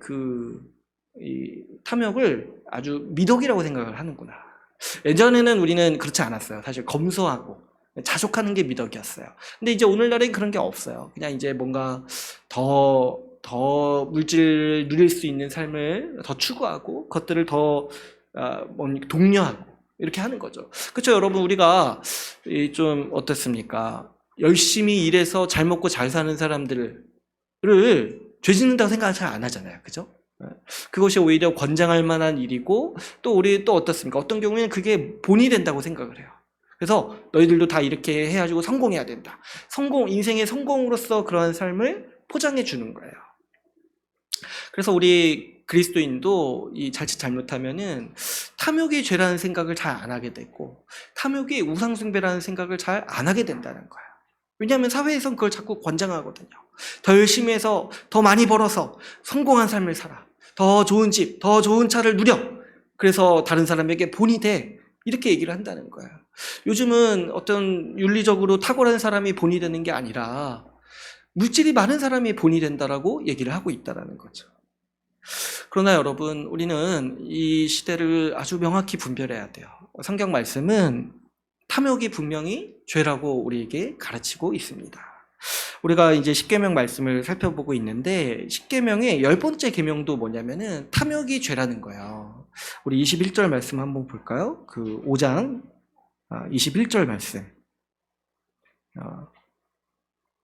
이 탐욕을 아주 미덕이라고 생각을 하는구나. 예전에는 우리는 그렇지 않았어요. 사실 검소하고 자족하는 게 미덕이었어요. 근데 이제 오늘날엔 그런 게 없어요. 그냥 이제 뭔가 더 물질을 누릴 수 있는 삶을 더 추구하고 그것들을 더 독려하고 이렇게 하는 거죠. 그렇죠, 여러분? 우리가 좀 어떻습니까? 열심히 일해서 잘 먹고 잘 사는 사람들을 죄 짓는다고 생각을 잘 안 하잖아요. 그죠? 그것이 오히려 권장할 만한 일이고, 또 우리 또 어떻습니까? 어떤 경우에는 그게 본이 된다고 생각을 해요. 그래서 너희들도 다 이렇게 해가지고 성공해야 된다. 인생의 성공으로서 그러한 삶을 포장해 주는 거예요. 그래서 우리 그리스도인도 이 자칫 잘못하면은 탐욕이 죄라는 생각을 잘 안 하게 되고, 탐욕이 우상숭배라는 생각을 잘 안 하게 된다는 거예요. 왜냐하면 사회에선 그걸 자꾸 권장하거든요. 더 열심히 해서 더 많이 벌어서 성공한 삶을 살아. 더 좋은 집, 더 좋은 차를 누려. 그래서 다른 사람에게 본이 돼. 이렇게 얘기를 한다는 거예요. 요즘은 어떤 윤리적으로 탁월한 사람이 본이 되는 게 아니라 물질이 많은 사람이 본이 된다라고 얘기를 하고 있다는 거죠. 그러나 여러분, 우리는 이 시대를 아주 명확히 분별해야 돼요. 성경 말씀은 탐욕이 분명히 죄라고 우리에게 가르치고 있습니다. 우리가 이제 십계명 말씀을 살펴보고 있는데, 십계명의 10번째 계명도 뭐냐면은 탐욕이 죄라는 거예요. 우리 21절 말씀 한번 볼까요? 그 5장 21절 말씀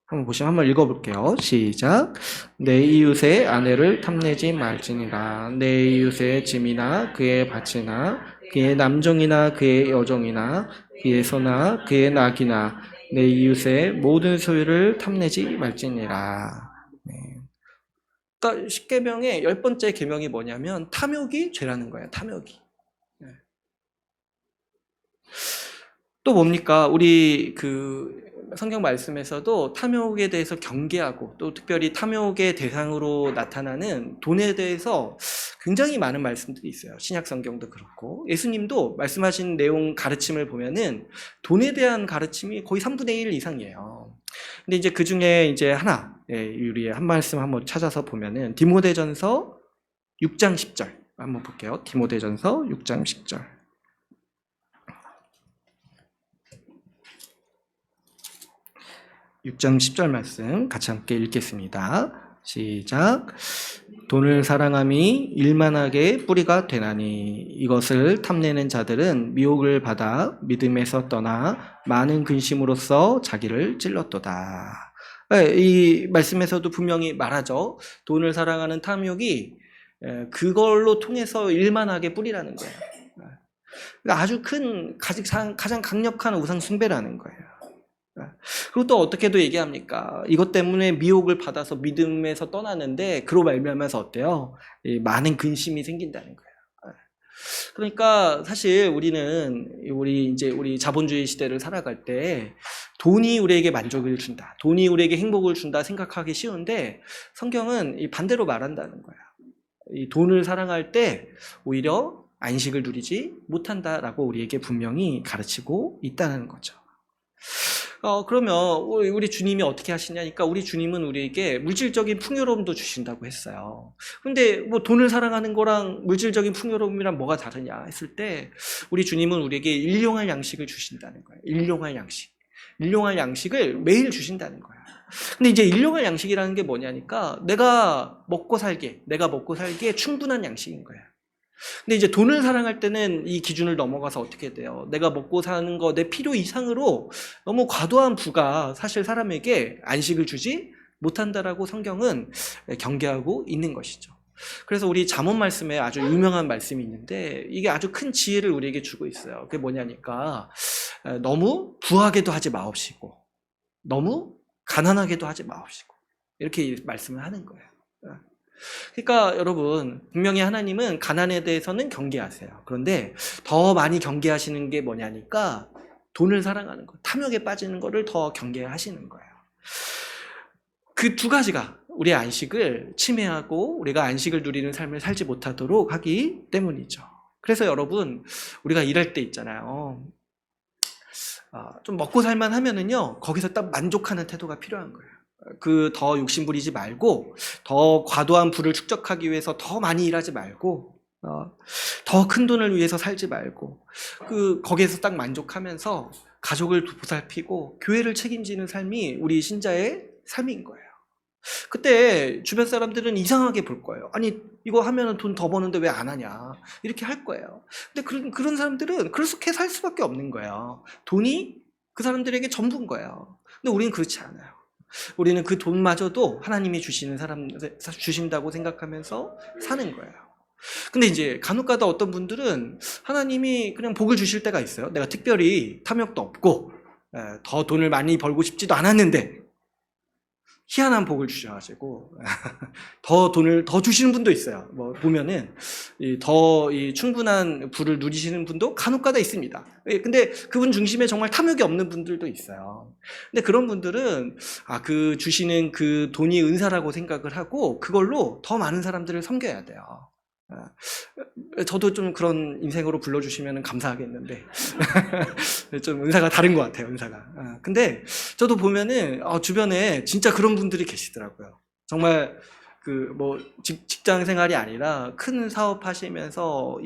한번 보시면 한번 읽어볼게요. 시작. 내 이웃의 아내를 탐내지 말지니라. 내 이웃의 짐이나 그의 밭이나 그의 남종이나 그의 여종이나 그의 소나 그의 낙이나 내 이웃의 모든 소유를 탐내지 말지니라. 네. 그러니까 십계명의 10번째 계명이 뭐냐면 탐욕이 죄라는 거예요. 탐욕이. 네. 또 뭡니까? 우리 그 성경 말씀에서도 탐욕에 대해서 경계하고, 또 특별히 탐욕의 대상으로 나타나는 돈에 대해서 굉장히 많은 말씀들이 있어요. 신약 성경도 그렇고, 예수님도 말씀하신 내용 가르침을 보면은 돈에 대한 가르침이 거의 3분의 1 이상이에요. 근데 이제 그 중에 이제 하나, 우리 한 말씀 한번 찾아서 보면은 디모데전서 6장 10절 한번 볼게요. 디모데전서 6장 10절. 6장 10절 말씀 같이 함께 읽겠습니다. 시작. 돈을 사랑함이 일만하게 뿌리가 되나니 이것을 탐내는 자들은 미혹을 받아 믿음에서 떠나 많은 근심으로써 자기를 찔렀도다. 이 말씀에서도 분명히 말하죠. 돈을 사랑하는 탐욕이 그걸로 통해서 일만하게 뿌리라는 거예요. 그러니까 아주 큰 가장 강력한 우상 숭배라는 거예요. 그리고 또 어떻게도 얘기합니까? 이것 때문에 미혹을 받아서 믿음에서 떠나는데 그로 말미암아서 어때요? 많은 근심이 생긴다는 거예요. 그러니까 사실 우리 자본주의 시대를 살아갈 때 돈이 우리에게 만족을 준다, 돈이 우리에게 행복을 준다 생각하기 쉬운데, 성경은 이 반대로 말한다는 거예요. 이 돈을 사랑할 때 오히려 안식을 누리지 못한다라고 우리에게 분명히 가르치고 있다는 거죠. 그러면 우리 주님이 어떻게 하시냐니까, 우리 주님은 우리에게 물질적인 풍요로움도 주신다고 했어요. 근데 뭐 돈을 사랑하는 거랑 물질적인 풍요로움이랑 뭐가 다르냐 했을 때, 우리 주님은 우리에게 일용할 양식을 주신다는 거예요. 일용할 양식. 일용할 양식을 매일 주신다는 거예요. 근데 이제 일용할 양식이라는 게 뭐냐니까, 내가 먹고 살기에 충분한 양식인 거예요. 근데 이제 돈을 사랑할 때는 이 기준을 넘어가서 어떻게 돼요? 내가 먹고 사는 거 내 필요 이상으로 너무 과도한 부가 사실 사람에게 안식을 주지 못한다라고 성경은 경계하고 있는 것이죠. 그래서 우리 잠언 말씀에 아주 유명한 말씀이 있는데, 이게 아주 큰 지혜를 우리에게 주고 있어요. 그게 뭐냐니까, 너무 부하게도 하지 마옵시고 너무 가난하게도 하지 마옵시고, 이렇게 말씀을 하는 거예요. 그러니까 여러분, 분명히 하나님은 가난에 대해서는 경계하세요. 그런데 더 많이 경계하시는 게 뭐냐니까, 돈을 사랑하는 것, 탐욕에 빠지는 것을 더 경계하시는 거예요. 그 두 가지가 우리의 안식을 침해하고 우리가 안식을 누리는 삶을 살지 못하도록 하기 때문이죠. 그래서 여러분, 우리가 일할 때 있잖아요. 좀 먹고 살만 하면은요, 거기서 딱 만족하는 태도가 필요한 거예요. 더 욕심 부리지 말고, 더 과도한 부를 축적하기 위해서 더 많이 일하지 말고, 더 큰 돈을 위해서 살지 말고, 거기에서 딱 만족하면서 가족을 보살피고 교회를 책임지는 삶이 우리 신자의 삶인 거예요. 그때 주변 사람들은 이상하게 볼 거예요. 아니, 이거 하면은 돈 더 버는데 왜 안 하냐, 이렇게 할 거예요. 근데 그런 사람들은 그렇게 살 수밖에 없는 거예요. 돈이 그 사람들에게 전부인 거예요. 근데 우리는 그렇지 않아요. 우리는 그 돈마저도 하나님이 주신다고 생각하면서 사는 거예요. 근데 이제 간혹가다 어떤 분들은 하나님이 그냥 복을 주실 때가 있어요. 내가 특별히 탐욕도 없고 더 돈을 많이 벌고 싶지도 않았는데 희한한 복을 주셔가지고 더 돈을 더 주시는 분도 있어요. 뭐 보면은 더 충분한 부를 누리시는 분도 간혹가다 있습니다. 근데 그분 중심에 정말 탐욕이 없는 분들도 있어요. 근데 그런 분들은 그 주시는 그 돈이 은사라고 생각을 하고 그걸로 더 많은 사람들을 섬겨야 돼요. 저도 좀 그런 인생으로 불러주시면 감사하겠는데 좀 은사가 다른 것 같아요, 은사가. 근데 저도 보면은 주변에 진짜 그런 분들이 계시더라고요. 정말 뭐 직장 생활이 아니라 큰 사업 하시면서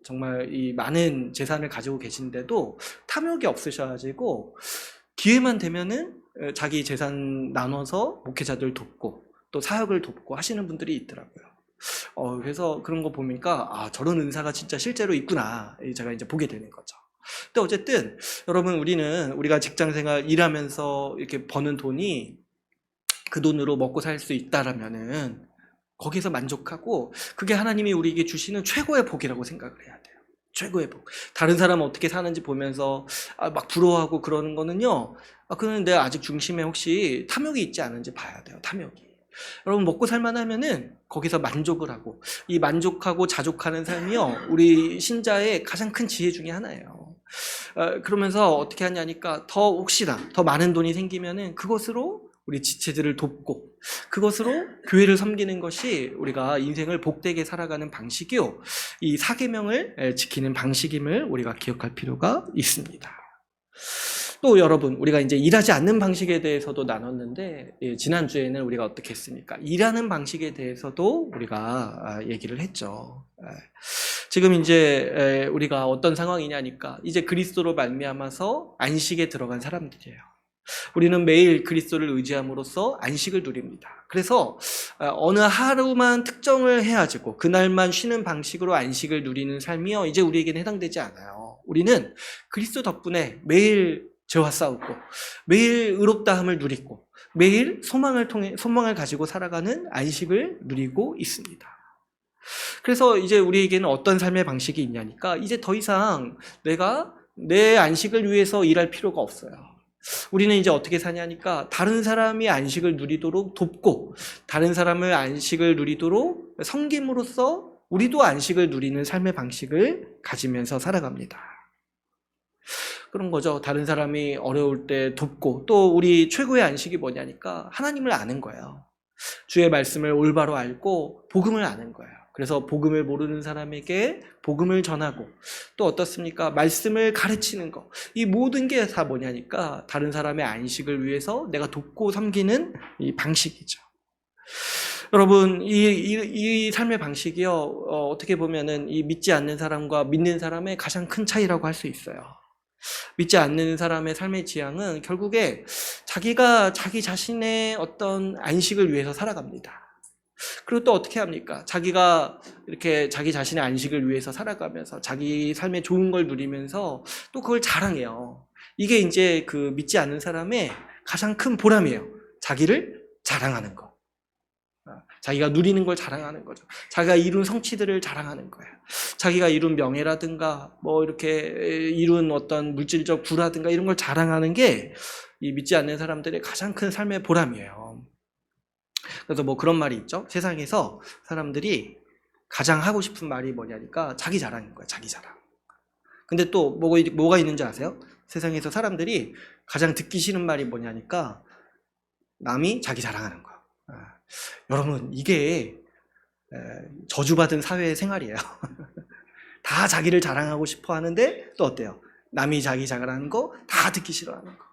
정말 이 많은 재산을 가지고 계신데도 탐욕이 없으셔가지고 기회만 되면은 자기 재산 나눠서 목회자들 돕고 또 사역을 돕고 하시는 분들이 있더라고요. 그래서 그런 거 보니까 저런 은사가 진짜 실제로 있구나 제가 이제 보게 되는 거죠. 근데 어쨌든 여러분 우리가 직장생활 일하면서 이렇게 버는 돈이 그 돈으로 먹고 살 수 있다라면은 거기서 만족하고 그게 하나님이 우리에게 주시는 최고의 복이라고 생각을 해야 돼요. 최고의 복. 다른 사람은 어떻게 사는지 보면서 막 부러워하고 그러는 거는요. 그는 내가 아직 중심에 혹시 탐욕이 있지 않은지 봐야 돼요. 탐욕이. 여러분 먹고 살만하면은 거기서 만족을 하고 이 만족하고 자족하는 삶이요 우리 신자의 가장 큰 지혜 중에 하나예요. 그러면서 어떻게 하냐니까 더 혹시나 더 많은 돈이 생기면은 그것으로 우리 지체들을 돕고 그것으로 교회를 섬기는 것이 우리가 인생을 복되게 살아가는 방식이요 이 사계명을 지키는 방식임을 우리가 기억할 필요가 있습니다. 또 여러분 우리가 이제 일하지 않는 방식에 대해서도 나눴는데 지난주에는 우리가 어떻게 했습니까? 일하는 방식에 대해서도 우리가 얘기를 했죠. 지금 이제 우리가 어떤 상황이냐니까 이제 그리스도로 말미암아서 안식에 들어간 사람들이에요. 우리는 매일 그리스도를 의지함으로써 안식을 누립니다. 그래서 어느 하루만 특정을 해가지고 그날만 쉬는 방식으로 안식을 누리는 삶이요 이제 우리에게는 해당되지 않아요. 우리는 그리스도 덕분에 매일 죄와 싸우고 매일 의롭다함을 누리고 매일 소망을 가지고 살아가는 안식을 누리고 있습니다. 그래서 이제 우리에게는 어떤 삶의 방식이 있냐니까 이제 더 이상 내가 내 안식을 위해서 일할 필요가 없어요. 우리는 이제 어떻게 사냐니까 다른 사람이 안식을 누리도록 돕고 다른 사람을 안식을 누리도록 섬김으로써 우리도 안식을 누리는 삶의 방식을 가지면서 살아갑니다. 그런 거죠. 다른 사람이 어려울 때 돕고 또 우리 최고의 안식이 뭐냐니까 하나님을 아는 거예요. 주의 말씀을 올바로 알고 복음을 아는 거예요. 그래서 복음을 모르는 사람에게 복음을 전하고 또 어떻습니까? 말씀을 가르치는 거. 이 모든 게 다 뭐냐니까 다른 사람의 안식을 위해서 내가 돕고 섬기는 이 방식이죠. 여러분 이 삶의 방식이요 어떻게 보면은 이 믿지 않는 사람과 믿는 사람의 가장 큰 차이라고 할 수 있어요. 믿지 않는 사람의 삶의 지향은 결국에 자기가 자기 자신의 어떤 안식을 위해서 살아갑니다. 그리고 또 어떻게 합니까? 자기가 이렇게 자기 자신의 안식을 위해서 살아가면서 자기 삶에 좋은 걸 누리면서 또 그걸 자랑해요. 이게 이제 그 믿지 않는 사람의 가장 큰 보람이에요. 자기를 자랑하는 거. 자기가 누리는 걸 자랑하는 거죠. 자기가 이룬 성취들을 자랑하는 거예요. 자기가 이룬 명예라든가 뭐 이렇게 이룬 어떤 물질적 부라든가 이런 걸 자랑하는 게 이 믿지 않는 사람들의 가장 큰 삶의 보람이에요. 그래서 뭐 그런 말이 있죠. 세상에서 사람들이 가장 하고 싶은 말이 뭐냐니까 자기 자랑인 거예요. 자기 자랑. 근데 또 뭐가 있는지 아세요? 세상에서 사람들이 가장 듣기 싫은 말이 뭐냐니까 남이 자기 자랑하는 거. 여러분 이게 저주받은 사회의 생활이에요. 다 자기를 자랑하고 싶어 하는데 또 어때요? 남이 자기 자랑하는 거 다 듣기 싫어하는 거.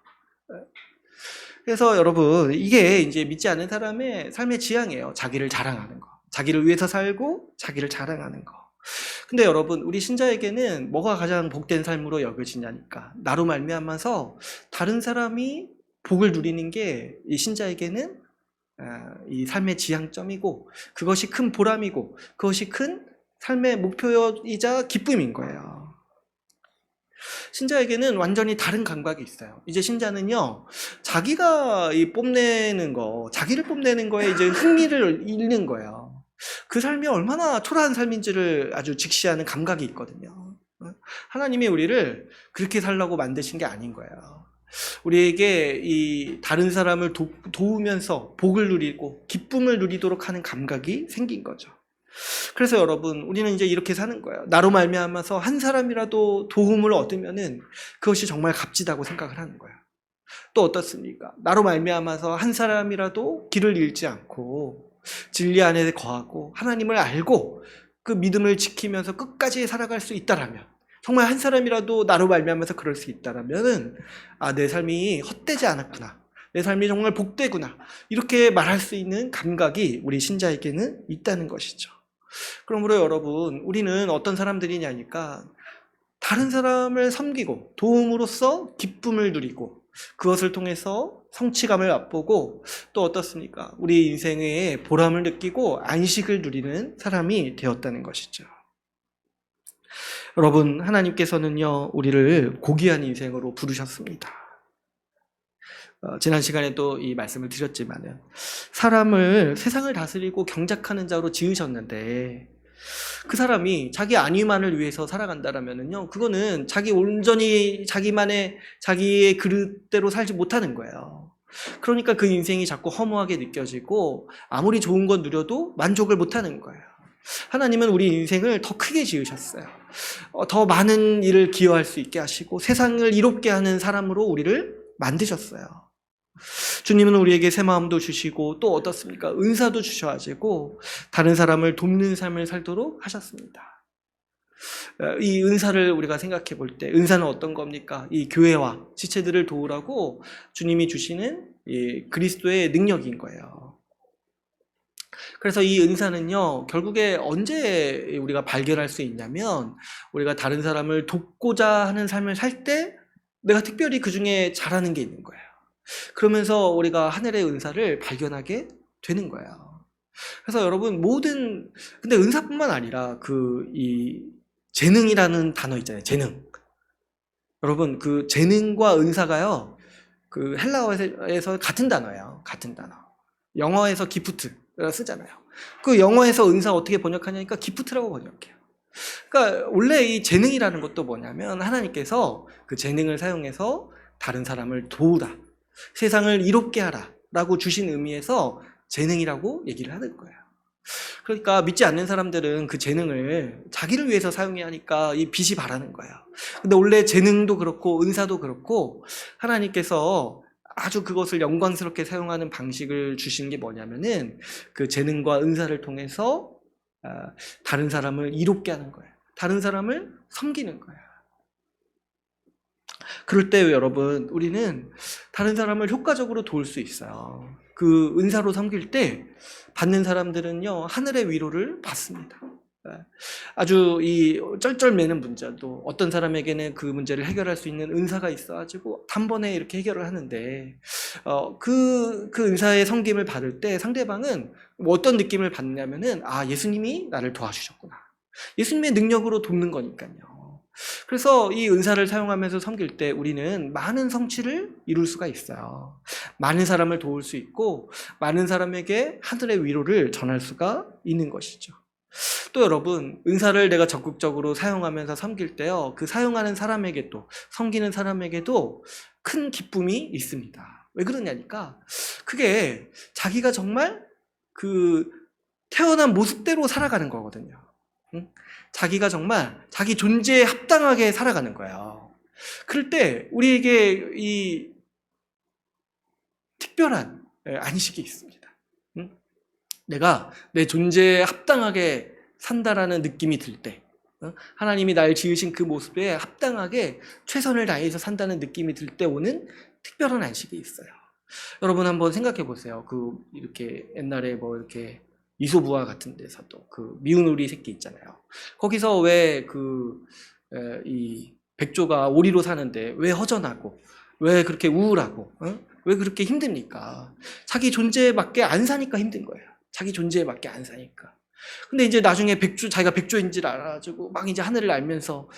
그래서 여러분 이게 이제 믿지 않는 사람의 삶의 지향이에요. 자기를 자랑하는 거. 자기를 위해서 살고 자기를 자랑하는 거. 근데 여러분 우리 신자에게는 뭐가 가장 복된 삶으로 여겨지냐니까 나로 말미암아서 다른 사람이 복을 누리는 게 이 신자에게는 이 삶의 지향점이고 그것이 큰 보람이고 그것이 큰 삶의 목표이자 기쁨인 거예요. 신자에게는 완전히 다른 감각이 있어요. 이제 신자는요, 자기가 뽐내는 거, 자기를 뽐내는 거에 이제 흥미를 잃는 거예요. 그 삶이 얼마나 초라한 삶인지를 아주 직시하는 감각이 있거든요. 하나님이 우리를 그렇게 살라고 만드신 게 아닌 거예요. 우리에게 이 다른 사람을 도우면서 복을 누리고 기쁨을 누리도록 하는 감각이 생긴 거죠. 그래서 여러분, 우리는 이제 이렇게 사는 거예요. 나로 말미암아서 한 사람이라도 도움을 얻으면은 그것이 정말 값지다고 생각을 하는 거예요. 또 어떻습니까? 나로 말미암아서 한 사람이라도 길을 잃지 않고 진리 안에 거하고 하나님을 알고 그 믿음을 지키면서 끝까지 살아갈 수 있다라면, 정말 한 사람이라도 나로 말미암아서 그럴 수 있다라면은 내 삶이 헛되지 않았구나, 내 삶이 정말 복되구나, 이렇게 말할 수 있는 감각이 우리 신자에게는 있다는 것이죠. 그러므로 여러분, 우리는 어떤 사람들이냐니까 다른 사람을 섬기고 도움으로써 기쁨을 누리고 그것을 통해서 성취감을 맛보고 또 어떻습니까? 우리 인생의 보람을 느끼고 안식을 누리는 사람이 되었다는 것이죠. 여러분, 하나님께서는요, 우리를 고귀한 인생으로 부르셨습니다. 지난 시간에 또 이 말씀을 드렸지만은, 사람을 세상을 다스리고 경작하는 자로 지으셨는데 그 사람이 자기 안위만을 위해서 살아간다라면은요, 그거는 온전히 자기의 그릇대로 살지 못하는 거예요. 그러니까 그 인생이 자꾸 허무하게 느껴지고 아무리 좋은 건 누려도 만족을 못하는 거예요. 하나님은 우리 인생을 더 크게 지으셨어요. 더 많은 일을 기여할 수 있게 하시고 세상을 이롭게 하는 사람으로 우리를 만드셨어요. 주님은 우리에게 새 마음도 주시고 또 어떻습니까? 은사도 주셔가지고 다른 사람을 돕는 삶을 살도록 하셨습니다. 이 은사를 우리가 생각해 볼 때, 은사는 어떤 겁니까? 이 교회와 지체들을 도우라고 주님이 주시는 이 그리스도의 능력인 거예요. 그래서 이 은사는요, 결국에 언제 우리가 발견할 수 있냐면, 우리가 다른 사람을 돕고자 하는 삶을 살 때 내가 특별히 그 중에 잘하는 게 있는 거예요. 그러면서 우리가 하늘의 은사를 발견하게 되는 거예요. 그래서 여러분, 근데 은사뿐만 아니라 이 재능이라는 단어 있잖아요. 재능. 여러분, 그 재능과 은사가요, 그 헬라어에서 같은 단어예요. 같은 단어. 영어에서 기프트라고 쓰잖아요. 그 영어에서 은사 어떻게 번역하냐니까 기프트라고 번역해요. 그러니까 원래 이 재능이라는 것도 뭐냐면, 하나님께서 그 재능을 사용해서 다른 사람을 도우다, 세상을 이롭게 하라 라고 주신 의미에서 재능이라고 얘기를 하는 거예요. 그러니까 믿지 않는 사람들은 그 재능을 자기를 위해서 사용해야 하니까 이 빛이 바라는 거예요. 근데 원래 재능도 그렇고 은사도 그렇고 하나님께서 아주 그것을 영광스럽게 사용하는 방식을 주시는 게 뭐냐면은, 그 재능과 은사를 통해서 다른 사람을 이롭게 하는 거예요. 다른 사람을 섬기는 거예요. 그럴 때 여러분, 우리는 다른 사람을 효과적으로 도울 수 있어요. 그 은사로 섬길 때 받는 사람들은요, 하늘의 위로를 받습니다. 아주 이 쩔쩔매는 문제도 어떤 사람에게는 그 문제를 해결할 수 있는 은사가 있어가지고 단번에 이렇게 해결을 하는데, 그 은사의 섬김을 받을 때 상대방은 어떤 느낌을 받냐면은, 예수님이 나를 도와주셨구나, 예수님의 능력으로 돕는 거니까요. 그래서 이 은사를 사용하면서 섬길 때 우리는 많은 성취를 이룰 수가 있어요. 많은 사람을 도울 수 있고 많은 사람에게 하늘의 위로를 전할 수가 있는 것이죠. 또 여러분, 은사를 내가 적극적으로 사용하면서 섬길 때요, 그 사용하는 사람에게도, 섬기는 사람에게도 큰 기쁨이 있습니다. 왜 그러냐니까, 그게 자기가 정말 그 태어난 모습대로 살아가는 거거든요. 자기가 정말 자기 존재에 합당하게 살아가는 거예요. 그럴 때 우리에게 이 특별한 안식이 있습니다. 내가 내 존재에 합당하게 산다라는 느낌이 들 때, 하나님이 날 지으신 그 모습에 합당하게 최선을 다해서 산다는 느낌이 들 때 오는 특별한 안식이 있어요. 여러분 한번 생각해 보세요. 이렇게 옛날에 이렇게 이소부화 같은 데서도 미운 오리 새끼 있잖아요. 거기서 왜 이 백조가 오리로 사는데 왜 허전하고 왜 그렇게 우울하고 왜 그렇게 힘듭니까? 자기 존재에 맞게 안 사니까 힘든 거예요. 자기 존재에 맞게 안 사니까. 근데 이제 나중에 자기가 백조인 줄 알아가지고 막 이제 하늘을 알면서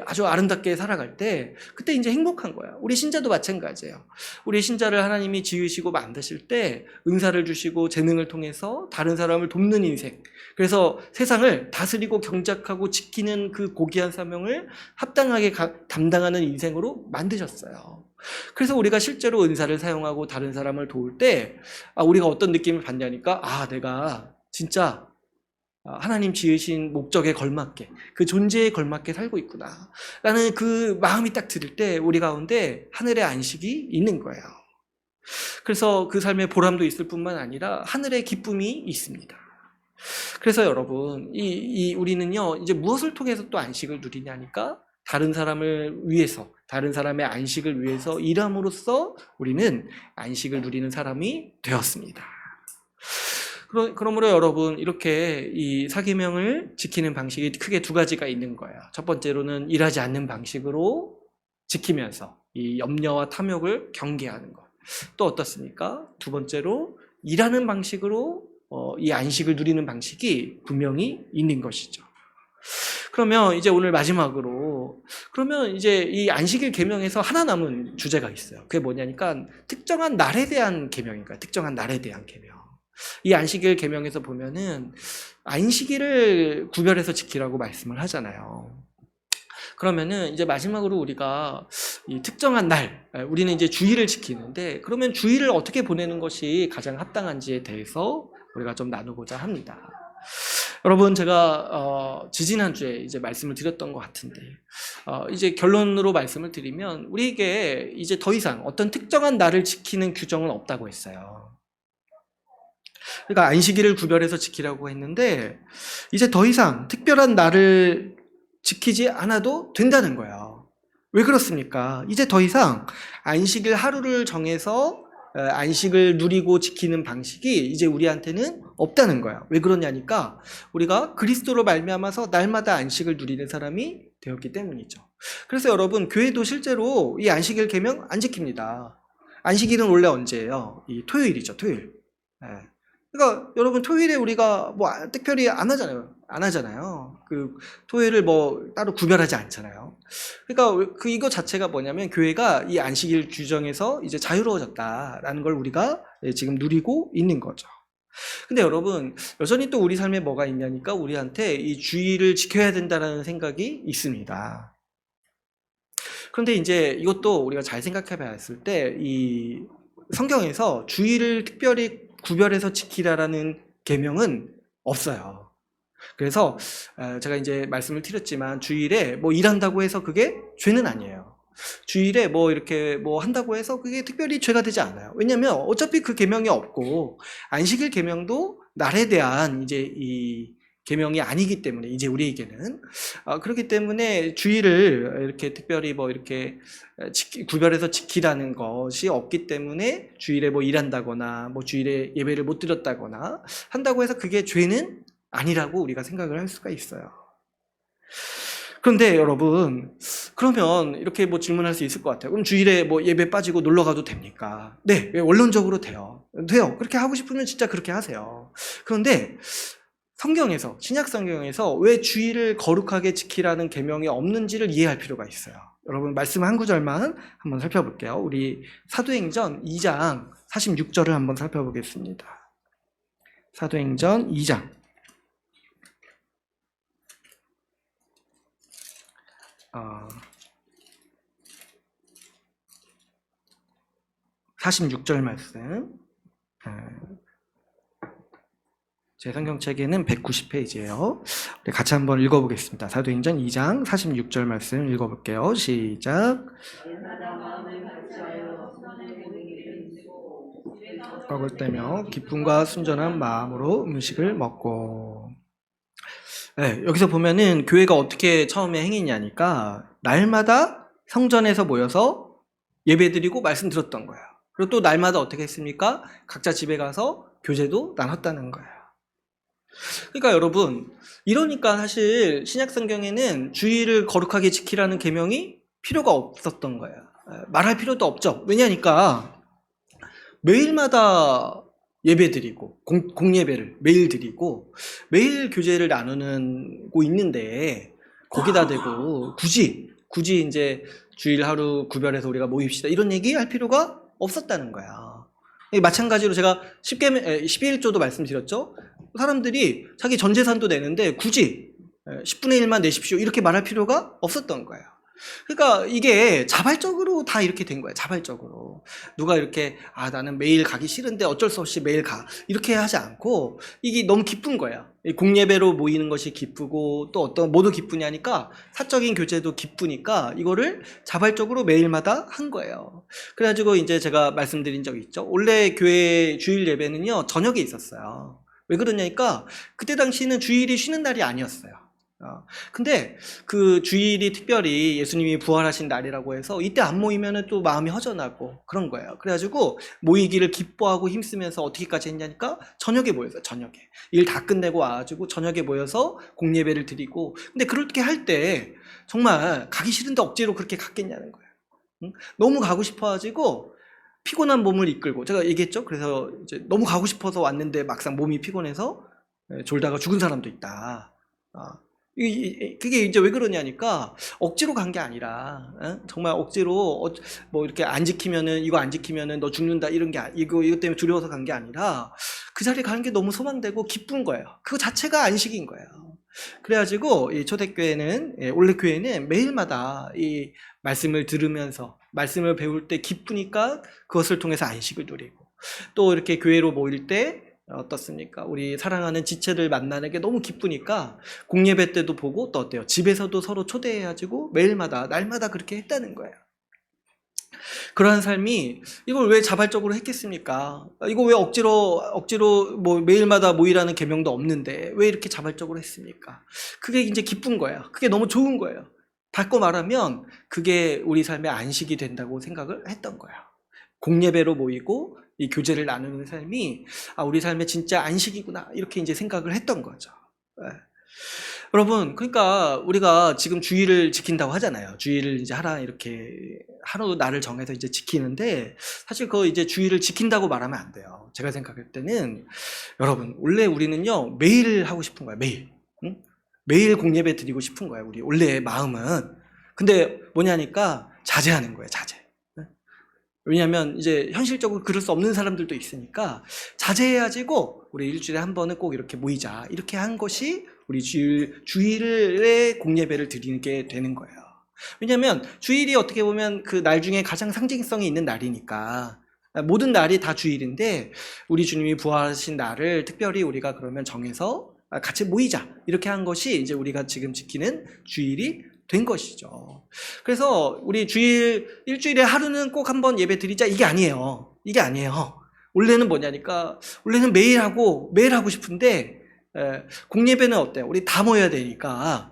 아주 아름답게 살아갈 때 그때 이제 행복한 거야. 우리 신자도 마찬가지예요. 우리 신자를 하나님이 지으시고 만드실 때 은사를 주시고 재능을 통해서 다른 사람을 돕는 인생. 그래서 세상을 다스리고 경작하고 지키는 그 고귀한 사명을 합당하게 담당하는 인생으로 만드셨어요. 그래서 우리가 실제로 은사를 사용하고 다른 사람을 도울 때 우리가 어떤 느낌을 받냐니까 내가 진짜 하나님 지으신 목적에 걸맞게 그 존재에 걸맞게 살고 있구나 라는 그 마음이 딱 들을 때 우리 가운데 하늘의 안식이 있는 거예요. 그래서 그 삶의 보람도 있을 뿐만 아니라 하늘의 기쁨이 있습니다. 그래서 여러분 우리는요 이제 무엇을 통해서 또 안식을 누리냐니까 다른 사람을 위해서 다른 사람의 안식을 위해서 일함으로써 우리는 안식을 누리는 사람이 되었습니다. 그러므로 여러분 이렇게 이 사계명을 지키는 방식이 크게 두 가지가 있는 거예요. 첫 번째로는 일하지 않는 방식으로 지키면서 이 염려와 탐욕을 경계하는 것. 또 어떻습니까? 두 번째로 일하는 방식으로 이 안식을 누리는 방식이 분명히 있는 것이죠. 그러면 이제 오늘 마지막으로 그러면 이제 이 안식일 계명에서 하나 남은 주제가 있어요. 그게 뭐냐니까 특정한 날에 대한 계명인가요? 특정한 날에 대한 계명. 이 안식일 계명에서 보면은 안식일을 구별해서 지키라고 말씀을 하잖아요. 그러면은 이제 마지막으로 우리가 이 특정한 날, 우리는 이제 주일을 지키는데 그러면 주일을 어떻게 보내는 것이 가장 합당한지에 대해서 우리가 좀 나누고자 합니다. 여러분 제가 지지난주에 이제 말씀을 드렸던 것 같은데 이제 결론으로 말씀을 드리면 우리에게 이제 더 이상 어떤 특정한 날을 지키는 규정은 없다고 했어요. 그러니까 안식일을 구별해서 지키라고 했는데 이제 더 이상 특별한 날을 지키지 않아도 된다는 거예요. 왜 그렇습니까? 이제 더 이상 안식일 하루를 정해서 안식을 누리고 지키는 방식이 이제 우리한테는 없다는 거예요. 왜 그러냐니까 우리가 그리스도로 말미암아서 날마다 안식을 누리는 사람이 되었기 때문이죠. 그래서 여러분 교회도 실제로 이 안식일 계명 안 지킵니다. 안식일은 원래 언제예요? 이 토요일이죠. 토요일. 그러니까 여러분 토요일에 우리가 뭐 특별히 안 하잖아요. 그 토요일을 뭐 따로 구별하지 않잖아요. 그러니까 이거 자체가 뭐냐면 교회가 이 안식일 규정에서 이제 자유로워졌다라는 걸 우리가 지금 누리고 있는 거죠. 근데 여러분 여전히 또 우리 삶에 뭐가 있냐니까 우리한테 이 주의를 지켜야 된다라는 생각이 있습니다. 그런데 이제 이것도 우리가 잘 생각해 봤을 때 이 성경에서 주의를 특별히 구별해서 지키라라는 계명은 없어요. 그래서 제가 이제 말씀을 드렸지만 주일에 뭐 일한다고 해서 그게 죄는 아니에요. 주일에 뭐 이렇게 뭐 한다고 해서 그게 특별히 죄가 되지 않아요. 왜냐면 어차피 그 계명이 없고 안식일 계명도 날에 대한 이제 이 계명이 아니기 때문에 이제 우리에게는 그렇기 때문에 주일을 이렇게 특별히 뭐 이렇게 구별해서 지키라는 것이 없기 때문에 주일에 뭐 일한다거나 뭐 주일에 예배를 못 드렸다거나 한다고 해서 그게 죄는 아니라고 우리가 생각을 할 수가 있어요. 그런데 여러분 그러면 이렇게 뭐 질문할 수 있을 것 같아요. 그럼 주일에 뭐 예배 빠지고 놀러 가도 됩니까? 네, 원론적으로 돼요. 그렇게 하고 싶으면 진짜 그렇게 하세요. 그런데 성경에서 신약 성경에서 왜 주일을 거룩하게 지키라는 계명이 없는지를 이해할 필요가 있어요. 여러분 말씀 한 구절만 한번 살펴볼게요. 우리 사도행전 2장 46절을 한번 살펴보겠습니다. 사도행전 2장 46절 말씀. 제 성경책에는 190페이지예요. 같이 한번 읽어보겠습니다. 사도행전 2장 46절 말씀 읽어볼게요. 시작. 떡을 떼며 기쁨과 순전한 마음으로 음식을 먹고. 네, 여기서 보면은 교회가 어떻게 처음에 행했냐니까 날마다 성전에서 모여서 예배드리고 말씀 들었던 거예요. 그리고 또 날마다 어떻게 했습니까? 각자 집에 가서 교제도 나눴다는 거예요. 그러니까 여러분 이러니까 사실 신약 성경에는 주일을 거룩하게 지키라는 계명이 필요가 없었던 거예요. 말할 필요도 없죠. 왜냐니까 매일마다 예배 드리고 공예배를 매일 드리고 매일 교제를 나누고 있는데 거기다 대고 굳이 이제 주일 하루 구별해서 우리가 모입시다 이런 얘기 할 필요가 없었다는 거야. 마찬가지로 제가 11조도 말씀드렸죠. 사람들이 자기 전 재산도 내는데 굳이 10분의 1만 내십시오 이렇게 말할 필요가 없었던 거예요. 그러니까 이게 자발적으로 다 이렇게 된 거예요. 자발적으로. 누가 이렇게 나는 매일 가기 싫은데 어쩔 수 없이 매일 가. 이렇게 하지 않고 이게 너무 기쁜 거예요. 공예배로 모이는 것이 기쁘고 또 어떤 뭐도 기쁘냐니까 사적인 교제도 기쁘니까 이거를 자발적으로 매일마다 한 거예요. 그래가지고 이제 제가 말씀드린 적이 있죠. 원래 교회 주일 예배는요 저녁에 있었어요. 왜 그러냐니까 그때 당시는 주일이 쉬는 날이 아니었어요. 근데 그 주일이 특별히 예수님이 부활하신 날이라고 해서 이때 안 모이면은 또 마음이 허전하고 그런 거예요. 그래가지고 모이기를 기뻐하고 힘쓰면서 어떻게까지 했냐니까 저녁에 모여서 저녁에 일 다 끝내고 와가지고 저녁에 모여서 공예배를 드리고 근데 그렇게 할 때 정말 가기 싫은데 억지로 그렇게 갔겠냐는 거예요. 응? 너무 가고 싶어가지고 피곤한 몸을 이끌고 제가 얘기했죠. 그래서 이제 너무 가고 싶어서 왔는데 막상 몸이 피곤해서 졸다가 죽은 사람도 있다. 그게 이제 왜 그러냐니까 억지로 간 게 아니라 정말 억지로 뭐 이렇게 안 지키면은 이거 안 지키면은 너 죽는다 이런 게 이거 때문에 두려워서 간 게 아니라 그 자리에 가는 게 너무 소망되고 기쁜 거예요. 그거 자체가 안식인 거예요. 그래가지고 이 초대교회는 원래 교회는 매일마다 이 말씀을 들으면서 말씀을 배울 때 기쁘니까 그것을 통해서 안식을 누리고 또 이렇게 교회로 모일 때 어떻습니까? 우리 사랑하는 지체를 만나는 게 너무 기쁘니까 공예배 때도 보고 또 어때요? 집에서도 서로 초대해가지고 매일마다 날마다 그렇게 했다는 거예요. 그러한 삶이 이걸 왜 자발적으로 했겠습니까? 이거 왜 억지로 뭐 매일마다 모이라는 계명도 없는데 왜 이렇게 자발적으로 했습니까? 그게 이제 기쁜 거예요. 그게 너무 좋은 거예요. 바꿔 말하면 그게 우리 삶의 안식이 된다고 생각을 했던 거예요. 공예배로 모이고 이 교제를 나누는 삶이 우리 삶의 진짜 안식이구나 이렇게 이제 생각을 했던 거죠. 네. 여러분, 그러니까 우리가 지금 주일을 지킨다고 하잖아요. 주일을 이제 이렇게 하루 날을 정해서 이제 지키는데 사실 그거 이제 주일을 지킨다고 말하면 안 돼요. 제가 생각할 때는 여러분 원래 우리는요 매일 하고 싶은 거예요. 매일. 응? 매일 공예배 드리고 싶은 거예요. 우리 원래 마음은. 근데 뭐냐니까 자제하는 거예요. 자제. 왜냐하면 이제 현실적으로 그럴 수 없는 사람들도 있으니까 자제해야지고 우리 일주일에 한 번은 꼭 이렇게 모이자 이렇게 한 것이 우리 주일에 공예배를 드리게 되는 거예요. 왜냐하면 주일이 어떻게 보면 그 날 중에 가장 상징성이 있는 날이니까 모든 날이 다 주일인데 우리 주님이 부활하신 날을 특별히 우리가 그러면 정해서 같이 모이자 이렇게 한 것이 이제 우리가 지금 지키는 주일이 된 것이죠. 그래서 우리 일주일에 하루는 꼭 한번 예배 드리자 이게 아니에요. 이게 아니에요. 원래는 뭐냐니까 원래는 매일 하고 싶은데 공예배는 어때요? 우리 다 모여야 되니까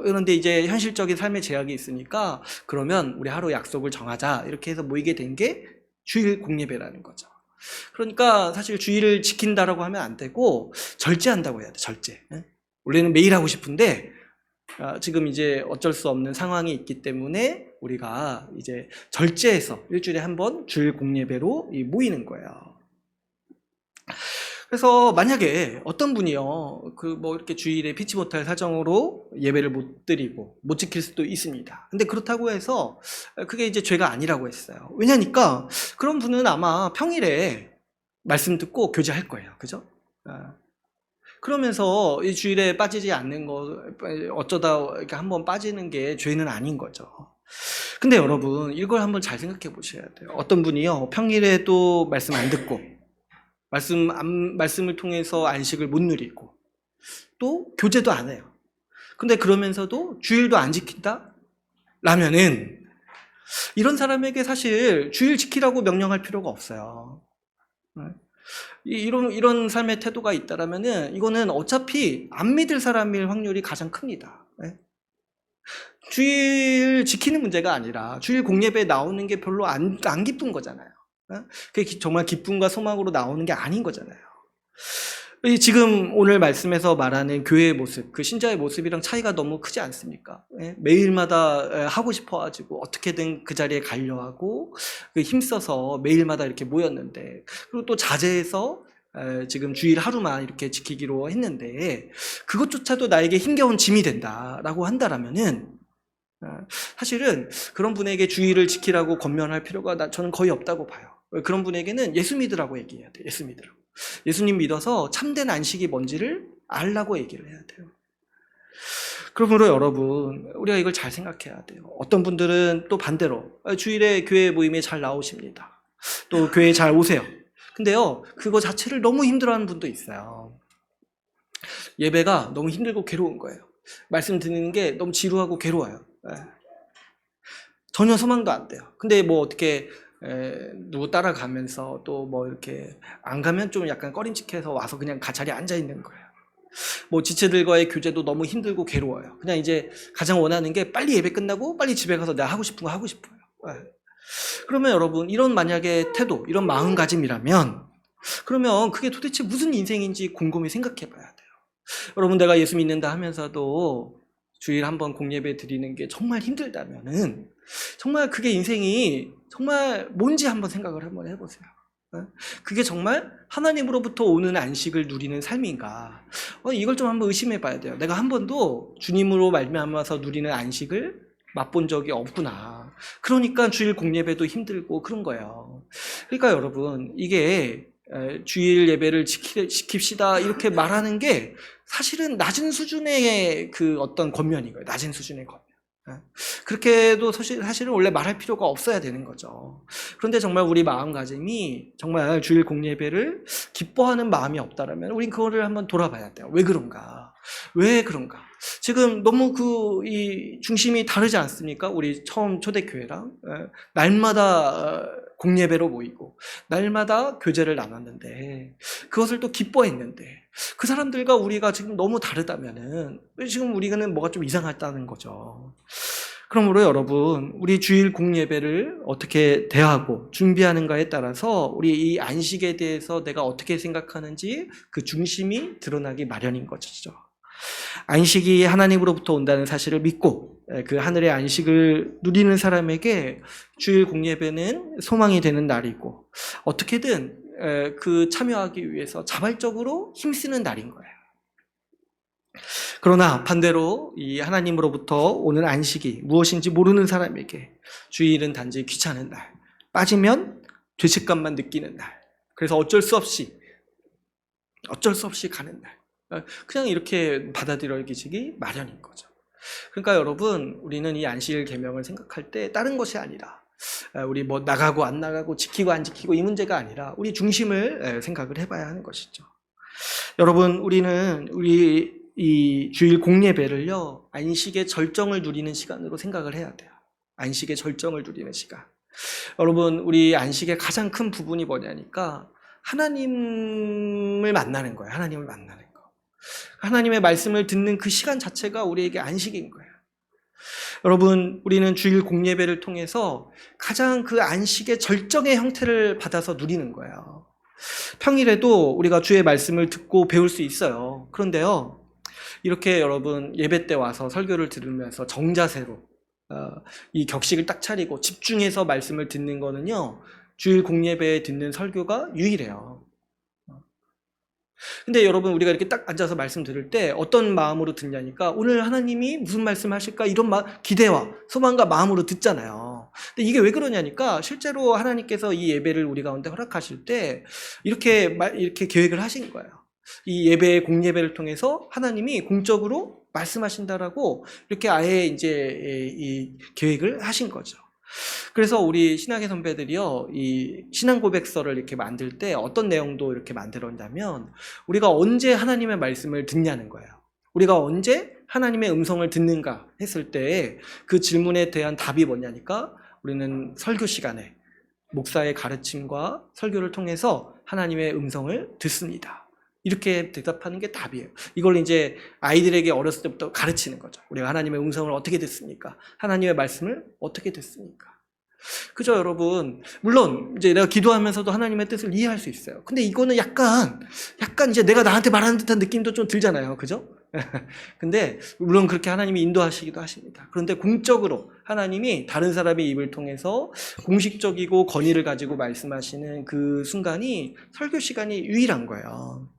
그런데 이제 현실적인 삶의 제약이 있으니까 그러면 우리 하루 약속을 정하자 이렇게 해서 모이게 된 게 주일 공예배라는 거죠. 그러니까 사실 주일을 지킨다라고 하면 안 되고 절제한다고 해야 돼. 절제. 원래는 매일 하고 싶은데 지금 이제 어쩔 수 없는 상황이 있기 때문에 우리가 이제 절제해서 일주일에 한 번 주일 공예배로 모이는 거예요. 그래서 만약에 어떤 분이요, 이렇게 주일에 피치 못할 사정으로 예배를 못 드리고 못 지킬 수도 있습니다. 근데 그렇다고 해서 그게 이제 죄가 아니라고 했어요. 왜냐니까 그런 분은 아마 평일에 말씀 듣고 교제할 거예요. 그죠? 그러면서 이 주일에 빠지지 않는 거 어쩌다 이렇게 한번 빠지는 게 죄는 아닌 거죠. 근데 여러분 이걸 한번 잘 생각해 보셔야 돼요. 어떤 분이요 평일에도 말씀 안 듣고 말씀을 통해서 안식을 못 누리고 또 교제도 안 해요. 근데 그러면서도 주일도 안 지킨다? 라면은 이런 사람에게 사실 주일 지키라고 명령할 필요가 없어요. 이런 삶의 태도가 있다라면은 이거는 어차피 안 믿을 사람일 확률이 가장 큽니다. 주일 지키는 문제가 아니라 주일 공예배에 나오는 게 별로 안 기쁜 거잖아요. 그게 정말 기쁨과 소망으로 나오는 게 아닌 거잖아요. 지금 오늘 말씀에서 말하는 교회의 모습, 그 신자의 모습이랑 차이가 너무 크지 않습니까? 매일마다 하고 싶어가지고 어떻게든 그 자리에 가려 하고 힘써서 매일마다 이렇게 모였는데 그리고 또 자제해서 지금 주일 하루만 이렇게 지키기로 했는데 그것조차도 나에게 힘겨운 짐이 된다라고 한다라면은 사실은 그런 분에게 주일을 지키라고 권면할 필요가 저는 거의 없다고 봐요. 그런 분에게는 예수 믿으라고 얘기해야 돼요. 예수 믿으라고. 예수님 믿어서 참된 안식이 뭔지를 알라고 얘기를 해야 돼요. 그러므로 여러분, 우리가 이걸 잘 생각해야 돼요. 어떤 분들은 또 반대로 주일에 교회 모임에 잘 나오십니다. 또 교회에 잘 오세요. 근데요, 그거 자체를 너무 힘들어하는 분도 있어요. 예배가 너무 힘들고 괴로운 거예요. 말씀 듣는 게 너무 지루하고 괴로워요. 전혀 소망도 안 돼요. 근데 뭐 어떻게 누구 따라가면서 또 뭐 이렇게 안 가면 좀 약간 꺼림칙해서 와서 그냥 자리에 앉아 있는 거예요. 뭐 지체들과의 교제도 너무 힘들고 괴로워요. 그냥 이제 가장 원하는 게 빨리 예배 끝나고 빨리 집에 가서 내가 하고 싶은 거 하고 싶어요. 그러면 여러분, 이런 만약에 태도, 이런 마음가짐이라면 그러면 그게 도대체 무슨 인생인지 곰곰이 생각해 봐야 돼요. 여러분, 내가 예수 믿는다 하면서도 주일 한번 공예배 드리는 게 정말 힘들다면은 정말 그게 인생이 정말 뭔지 한번 생각을 한번 해보세요. 그게 정말 하나님으로부터 오는 안식을 누리는 삶인가? 이걸 좀 한번 의심해 봐야 돼요. 내가 한 번도 주님으로 말미암아서 누리는 안식을 맛본 적이 없구나. 그러니까 주일 공예배도 힘들고 그런 거예요. 그러니까 여러분, 이게 주일 예배를 지킵시다 이렇게 말하는 게 사실은 낮은 수준의 그 어떤 권면인 거예요. 낮은 수준의 권면. 그렇게도 사실은 원래 말할 필요가 없어야 되는 거죠. 그런데 정말 우리 마음가짐이 정말 주일 공예배를 기뻐하는 마음이 없다라면 우린 그거를 한번 돌아봐야 돼요. 왜 그런가? 왜 그런가? 지금 너무 이 중심이 다르지 않습니까? 우리 처음 초대교회랑 날마다 공예배로 모이고 날마다 교제를 나눴는데 그것을 또 기뻐했는데 그 사람들과 우리가 지금 너무 다르다면은 지금 우리는 뭐가 좀 이상하다는 거죠. 그러므로 여러분, 우리 주일 공예배를 어떻게 대하고 준비하는가에 따라서 우리 이 안식에 대해서 내가 어떻게 생각하는지 그 중심이 드러나기 마련인 것이죠. 안식이 하나님으로부터 온다는 사실을 믿고 그 하늘의 안식을 누리는 사람에게 주일 공예배는 소망이 되는 날이고 어떻게든 그 참여하기 위해서 자발적으로 힘쓰는 날인 거예요. 그러나 반대로 이 하나님으로부터 오는 안식이 무엇인지 모르는 사람에게 주일은 단지 귀찮은 날, 빠지면 죄책감만 느끼는 날, 그래서 어쩔 수 없이 가는 날, 그냥 이렇게 받아들여지기 마련인 거죠. 그러니까 여러분, 우리는 이 안식 계명을 생각할 때 다른 것이 아니라 우리 뭐 나가고 안 나가고 지키고 안 지키고 이 문제가 아니라 우리 중심을 생각을 해봐야 하는 것이죠. 여러분, 우리는 우리 이 주일 공예배를요, 안식의 절정을 누리는 시간으로 생각을 해야 돼요. 안식의 절정을 누리는 시간. 여러분, 우리 안식의 가장 큰 부분이 뭐냐니까 하나님을 만나는 거예요. 하나님을 만나는 거. 하나님의 말씀을 듣는 그 시간 자체가 우리에게 안식인 거예요. 여러분, 우리는 주일 공예배를 통해서 가장 그 안식의 절정의 형태를 받아서 누리는 거예요. 평일에도 우리가 주의 말씀을 듣고 배울 수 있어요. 그런데요, 이렇게 여러분 예배 때 와서 설교를 들으면서 정자세로 이 격식을 딱 차리고 집중해서 말씀을 듣는 거는요, 주일 공예배에 듣는 설교가 유일해요. 근데 여러분, 우리가 이렇게 딱 앉아서 말씀 들을 때 어떤 마음으로 듣냐니까 오늘 하나님이 무슨 말씀 하실까 이런 기대와 소망과 마음으로 듣잖아요. 근데 이게 왜 그러냐니까 실제로 하나님께서 이 예배를 우리 가운데 허락하실 때 이렇게 계획을 하신 거예요. 이 예배, 공예배를 통해서 하나님이 공적으로 말씀하신다라고 이렇게 아예 이제 이 계획을 하신 거죠. 그래서 우리 신학의 선배들이요, 이 신앙 고백서를 이렇게 만들 때 어떤 내용도 이렇게 만들었냐면 우리가 언제 하나님의 말씀을 듣냐는 거예요. 우리가 언제 하나님의 음성을 듣는가 했을 때 그 질문에 대한 답이 뭐냐니까 우리는 설교 시간에 목사의 가르침과 설교를 통해서 하나님의 음성을 듣습니다. 이렇게 대답하는 게 답이에요. 이걸 이제 아이들에게 어렸을 때부터 가르치는 거죠. 우리가 하나님의 음성을 어떻게 듣습니까? 하나님의 말씀을 어떻게 듣습니까? 그죠, 여러분? 물론 이제 내가 기도하면서도 하나님의 뜻을 이해할 수 있어요. 근데 이거는 약간 이제 내가 나한테 말하는 듯한 느낌도 좀 들잖아요. 그죠? 근데 물론 그렇게 하나님이 인도하시기도 하십니다. 그런데 공적으로 하나님이 다른 사람의 입을 통해서 공식적이고 권위를 가지고 말씀하시는 그 순간이 설교 시간이 유일한 거예요.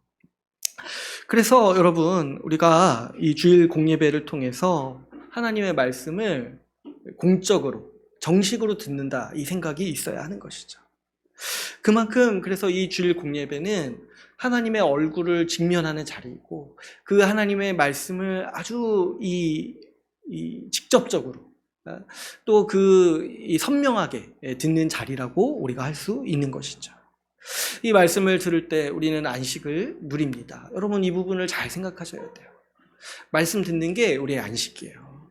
그래서 여러분, 우리가 이 주일 공예배를 통해서 하나님의 말씀을 공적으로 정식으로 듣는다, 이 생각이 있어야 하는 것이죠. 그만큼 그래서 이 주일 공예배는 하나님의 얼굴을 직면하는 자리이고, 그 하나님의 말씀을 아주 직접적으로 또 선명하게 듣는 자리라고 우리가 할 수 있는 것이죠. 이 말씀을 들을 때 우리는 안식을 누립니다. 여러분, 이 부분을 잘 생각하셔야 돼요. 말씀 듣는 게 우리의 안식이에요.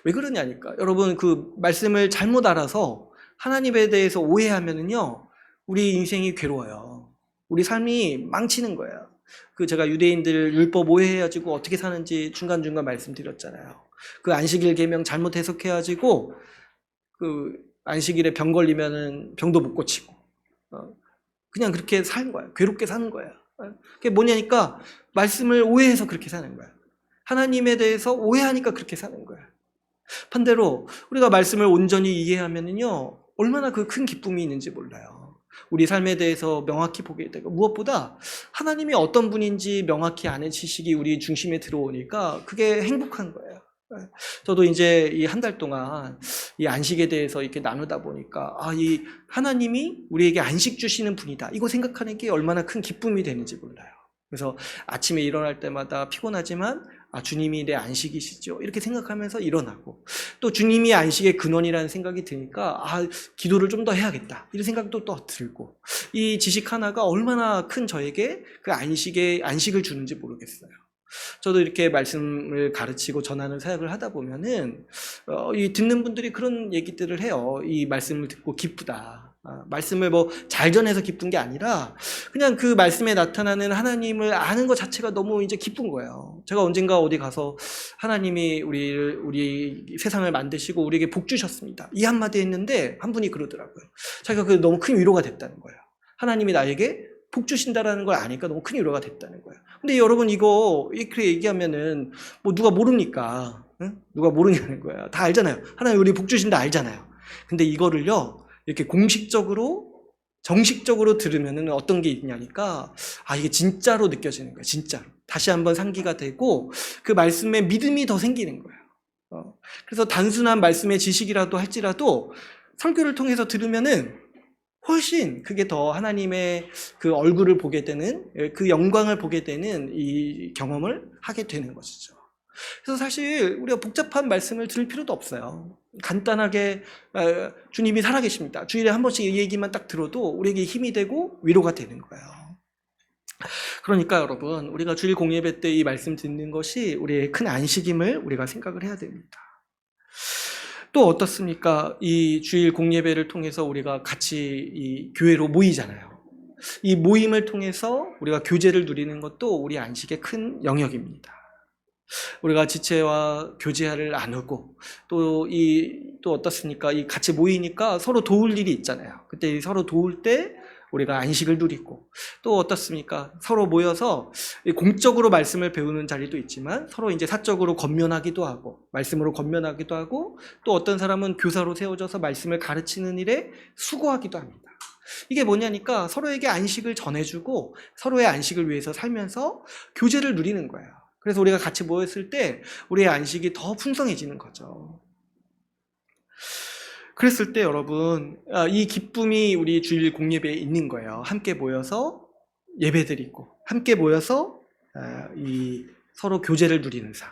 왜 그러냐니까. 여러분, 그 말씀을 잘못 알아서 하나님에 대해서 오해하면은요, 우리 인생이 괴로워요. 우리 삶이 망치는 거예요. 제가 유대인들 율법 오해해가지고 어떻게 사는지 중간중간 말씀드렸잖아요. 그 안식일 계명 잘못 해석해가지고 그 안식일에 병 걸리면은 병도 못 고치고 그냥 그렇게 사는 거예요. 괴롭게 사는 거예요. 그게 뭐냐니까 말씀을 오해해서 그렇게 사는 거예요. 하나님에 대해서 오해하니까 그렇게 사는 거예요. 반대로 우리가 말씀을 온전히 이해하면은요, 얼마나 그 큰 기쁨이 있는지 몰라요. 우리 삶에 대해서 명확히 보게 되고, 무엇보다 하나님이 어떤 분인지 명확히 아는 지식이 우리 중심에 들어오니까 그게 행복한 거예요. 저도 이제 이 한 달 동안 이 안식에 대해서 이렇게 나누다 보니까, 이 하나님이 우리에게 안식 주시는 분이다, 이거 생각하는 게 얼마나 큰 기쁨이 되는지 몰라요. 그래서 아침에 일어날 때마다 피곤하지만 주님이 내 안식이시죠, 이렇게 생각하면서 일어나고, 또 주님이 안식의 근원이라는 생각이 드니까 기도를 좀 더 해야겠다, 이런 생각도 또 들고, 이 지식 하나가 얼마나 큰 저에게 그 안식을 주는지 모르겠어요. 저도 이렇게 말씀을 가르치고 전하는 사역을 하다 보면은 이 듣는 분들이 그런 얘기들을 해요. 이 말씀을 듣고 기쁘다. 말씀을 잘 전해서 기쁜 게 아니라 그냥 그 말씀에 나타나는 하나님을 아는 것 자체가 너무 이제 기쁜 거예요. 제가 언젠가 어디 가서 하나님이 우리 세상을 만드시고 우리에게 복 주셨습니다, 이 한마디 했는데 한 분이 그러더라고요. 자기가 그 너무 큰 위로가 됐다는 거예요. 하나님이 나에게 복 주신다라는 걸 아니까 너무 큰 위로가 됐다는 거예요. 근데 여러분, 이거 이렇게 얘기하면은 누가 모릅니까? 응? 누가 모르냐는 거예요. 다 알잖아요. 하나님 우리 복 주신다 알잖아요. 근데 이거를요, 이렇게 공식적으로 정식적으로 들으면은 어떤 게 있냐니까, 이게 진짜로 느껴지는 거예요. 진짜로 다시 한번 상기가 되고 그 말씀에 믿음이 더 생기는 거예요. 그래서 단순한 말씀의 지식이라도 할지라도 설교를 통해서 들으면은 훨씬 그게 더 하나님의 그 얼굴을 보게 되는, 그 영광을 보게 되는 이 경험을 하게 되는 것이죠. 그래서 사실 우리가 복잡한 말씀을 들을 필요도 없어요. 간단하게 주님이 살아계십니다, 주일에 한 번씩 이 얘기만 딱 들어도 우리에게 힘이 되고 위로가 되는 거예요. 그러니까 여러분, 우리가 주일 공예배 때 이 말씀 듣는 것이 우리의 큰 안식임을 우리가 생각을 해야 됩니다. 또 어떻습니까? 이 주일 공예배를 통해서 우리가 같이 이 교회로 모이잖아요. 이 모임을 통해서 우리가 교제를 누리는 것도 우리 안식의 큰 영역입니다. 우리가 지체와 교제를 나누고, 또 어떻습니까? 이 같이 모이니까 서로 도울 일이 있잖아요. 그때 서로 도울 때 우리가 안식을 누리고, 또 어떻습니까? 서로 모여서 공적으로 말씀을 배우는 자리도 있지만 서로 이제 사적으로 권면하기도 하고, 말씀으로 권면하기도 하고, 또 어떤 사람은 교사로 세워져서 말씀을 가르치는 일에 수고하기도 합니다. 이게 뭐냐니까 서로에게 안식을 전해주고 서로의 안식을 위해서 살면서 교제를 누리는 거예요. 그래서 우리가 같이 모였을 때 우리의 안식이 더 풍성해지는 거죠. 그랬을 때 여러분, 이 기쁨이 우리 주일 공예배에 있는 거예요. 함께 모여서 예배드리고, 함께 모여서 서로 교제를 누리는 삶.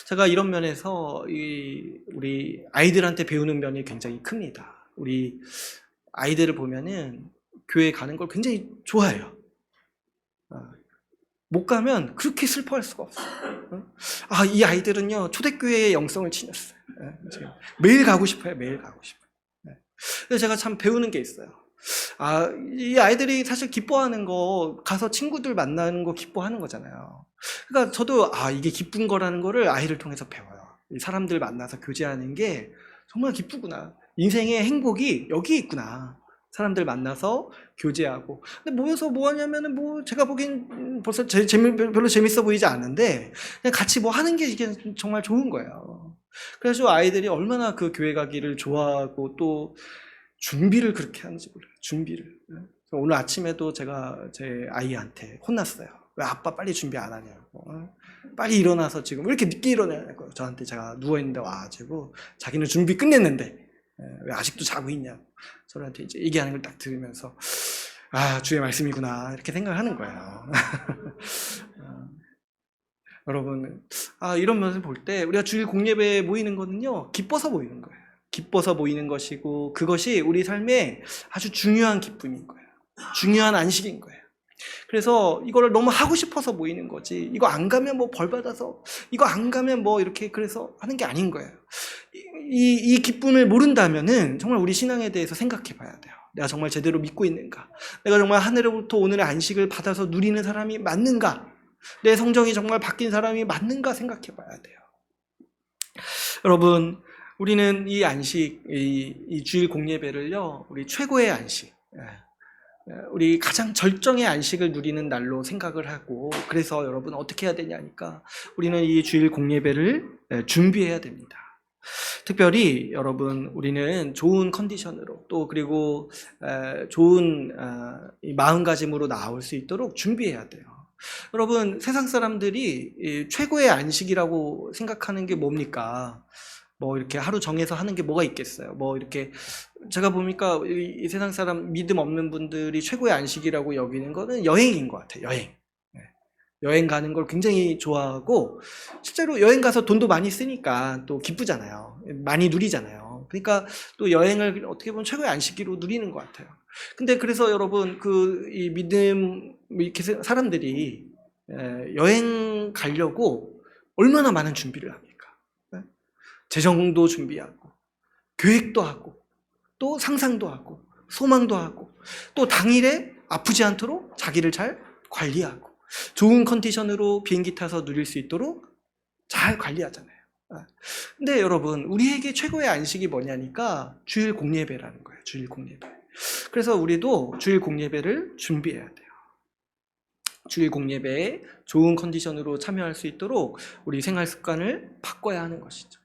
제가 이런 면에서 우리 아이들한테 배우는 면이 굉장히 큽니다. 우리 아이들을 보면은 교회 가는 걸 굉장히 좋아해요. 못 가면 그렇게 슬퍼할 수가 없어요. 이 아이들은요, 초대교회의 영성을 지녔어요. 매일 가고 싶어요. 매일 가고 싶어요. 그래서 제가 참 배우는 게 있어요. 이 아이들이 사실 기뻐하는 거, 가서 친구들 만나는 거 기뻐하는 거잖아요. 그러니까 저도 이게 기쁜 거라는 거를 아이를 통해서 배워요. 이 사람들 만나서 교제하는 게 정말 기쁘구나. 인생의 행복이 여기 있구나. 사람들 만나서 교제하고. 근데 모여서 뭐 하냐면은 뭐 제가 보기엔 벌써 별로 재밌어 보이지 않은데 그냥 같이 뭐 하는 게 이게 정말 좋은 거예요. 그래서 아이들이 얼마나 그 교회 가기를 좋아하고 또 준비를 그렇게 하는지 몰라요. 준비를. 오늘 아침에도 제가 제 아이한테 혼났어요. 왜 아빠 빨리 준비 안 하냐고. 빨리 일어나서 지금 왜 이렇게 늦게 일어나냐고. 저한테 제가 누워있는데 와가지고 자기는 준비 끝냈는데 왜 아직도 자고 있냐고. 저한테 이제 얘기하는 걸 딱 들으면서 아, 주의 말씀이구나 이렇게 생각하는 거예요. 여러분, 이런 면을 볼 때 우리가 주일 공예배에 모이는 거는요, 기뻐서 모이는 거예요. 기뻐서 모이는 것이고 그것이 우리 삶에 아주 중요한 기쁨인 거예요. 중요한 안식인 거예요. 그래서 이거를 너무 하고 싶어서 모이는 거지, 이거 안 가면 뭐 벌 받아서, 이거 안 가면 뭐 이렇게 그래서 하는 게 아닌 거예요. 이 기쁨을 모른다면은 정말 우리 신앙에 대해서 생각해 봐야 돼요. 내가 정말 제대로 믿고 있는가? 내가 정말 하늘로부터 오늘의 안식을 받아서 누리는 사람이 맞는가? 내 성정이 정말 바뀐 사람이 맞는가 생각해 봐야 돼요. 여러분, 우리는 이 안식, 이 주일 공예배를요, 우리 최고의 안식, 우리 가장 절정의 안식을 누리는 날로 생각을 하고, 그래서 여러분 어떻게 해야 되냐니까 우리는 이 주일 공예배를 준비해야 됩니다. 특별히 여러분, 우리는 좋은 컨디션으로 또 그리고 좋은 마음가짐으로 나올 수 있도록 준비해야 돼요. 여러분, 세상 사람들이 최고의 안식이라고 생각하는 게 뭡니까? 뭐 이렇게 하루 정해서 하는 게 뭐가 있겠어요? 뭐 이렇게 제가 보니까 이 세상 사람 믿음 없는 분들이 최고의 안식이라고 여기는 거는 여행인 것 같아요. 여행. 여행 가는 걸 굉장히 좋아하고, 실제로 여행 가서 돈도 많이 쓰니까 또 기쁘잖아요. 많이 누리잖아요. 그러니까 또 여행을 어떻게 보면 최고의 안식기로 누리는 것 같아요. 근데 그래서 여러분, 이 믿음 이렇게 사람들이 여행 가려고 얼마나 많은 준비를 합니까? 재정도 준비하고, 계획도 하고, 또 상상도 하고, 소망도 하고, 또 당일에 아프지 않도록 자기를 잘 관리하고, 좋은 컨디션으로 비행기 타서 누릴 수 있도록 잘 관리하잖아요. 근데 여러분, 우리에게 최고의 안식이 뭐냐니까 주일 공예배라는 거예요. 주일 공예배. 그래서 우리도 주일 공예배를 준비해야 돼요. 주일 공예배에 좋은 컨디션으로 참여할 수 있도록 우리 생활 습관을 바꿔야 하는 것이죠.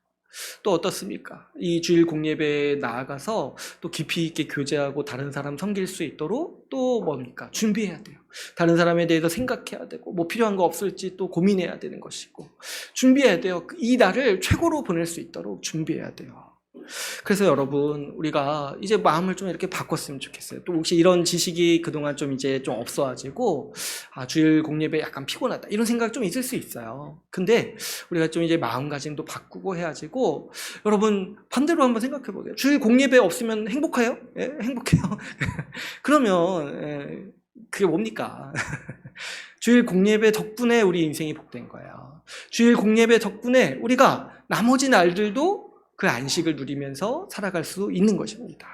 또 어떻습니까? 이 주일 공예배에 나아가서 또 깊이 있게 교제하고 다른 사람 섬길 수 있도록 또 뭡니까? 준비해야 돼요. 다른 사람에 대해서 생각해야 되고, 뭐 필요한 거 없을지 또 고민해야 되는 것이고, 준비해야 돼요. 이 날을 최고로 보낼 수 있도록 준비해야 돼요. 그래서 여러분, 우리가 이제 마음을 좀 이렇게 바꿨으면 좋겠어요. 또 혹시 이런 지식이 그동안 좀 이제 좀 없어가지고, 주일 공예배 약간 피곤하다, 이런 생각 좀 있을 수 있어요. 근데 우리가 좀 이제 마음가짐도 바꾸고 해야지고, 여러분, 반대로 한번 생각해 보세요. 주일 공예배 없으면 행복해요? 예? 행복해요? 그러면, 그게 뭡니까? 주일 공예배 덕분에 우리 인생이 복된 거예요. 주일 공예배 덕분에 우리가 나머지 날들도 그 안식을 누리면서 살아갈 수 있는 것입니다.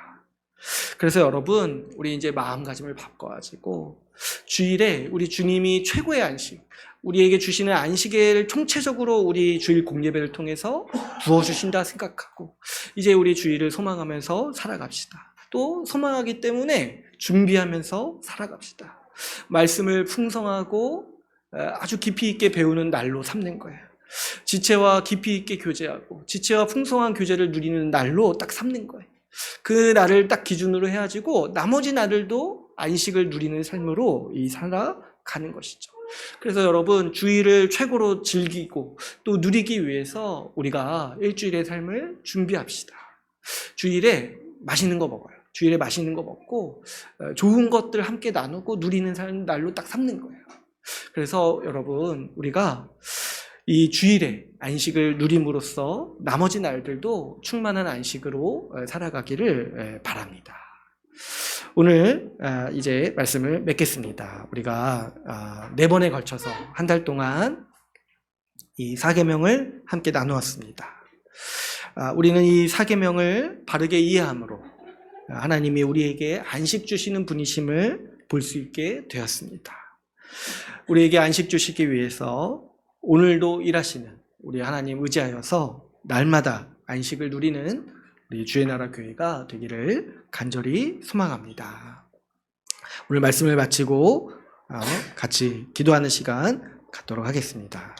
그래서 여러분, 우리 이제 마음가짐을 바꿔가지고 주일에 우리 주님이 최고의 안식, 우리에게 주시는 안식을 총체적으로 우리 주일 공예배를 통해서 부어주신다 생각하고, 이제 우리 주일을 소망하면서 살아갑시다. 또 소망하기 때문에 준비하면서 살아갑시다. 말씀을 풍성하고 아주 깊이 있게 배우는 날로 삼는 거예요. 지체와 깊이 있게 교제하고 지체와 풍성한 교제를 누리는 날로 딱 삼는 거예요. 그 날을 딱 기준으로 해가지고 나머지 날들도 안식을 누리는 삶으로 살아가는 것이죠. 그래서 여러분, 주일을 최고로 즐기고 또 누리기 위해서 우리가 일주일의 삶을 준비합시다. 주일에 맛있는 거 먹어요. 주일에 맛있는 거 먹고 좋은 것들 함께 나누고 누리는 삶 날로 딱 삼는 거예요. 그래서 여러분, 우리가 이 주일에 안식을 누림으로써 나머지 날들도 충만한 안식으로 살아가기를 바랍니다. 오늘 이제 말씀을 맺겠습니다. 우리가 4번에 걸쳐서 한 달 동안 이 4계명을 함께 나누었습니다. 우리는 이 4계명을 바르게 이해함으로 하나님이 우리에게 안식 주시는 분이심을 볼 수 있게 되었습니다. 우리에게 안식 주시기 위해서 오늘도 일하시는 우리 하나님 의지하여서 날마다 안식을 누리는 우리 주의 나라 교회가 되기를 간절히 소망합니다. 오늘 말씀을 마치고 같이 기도하는 시간 갖도록 하겠습니다.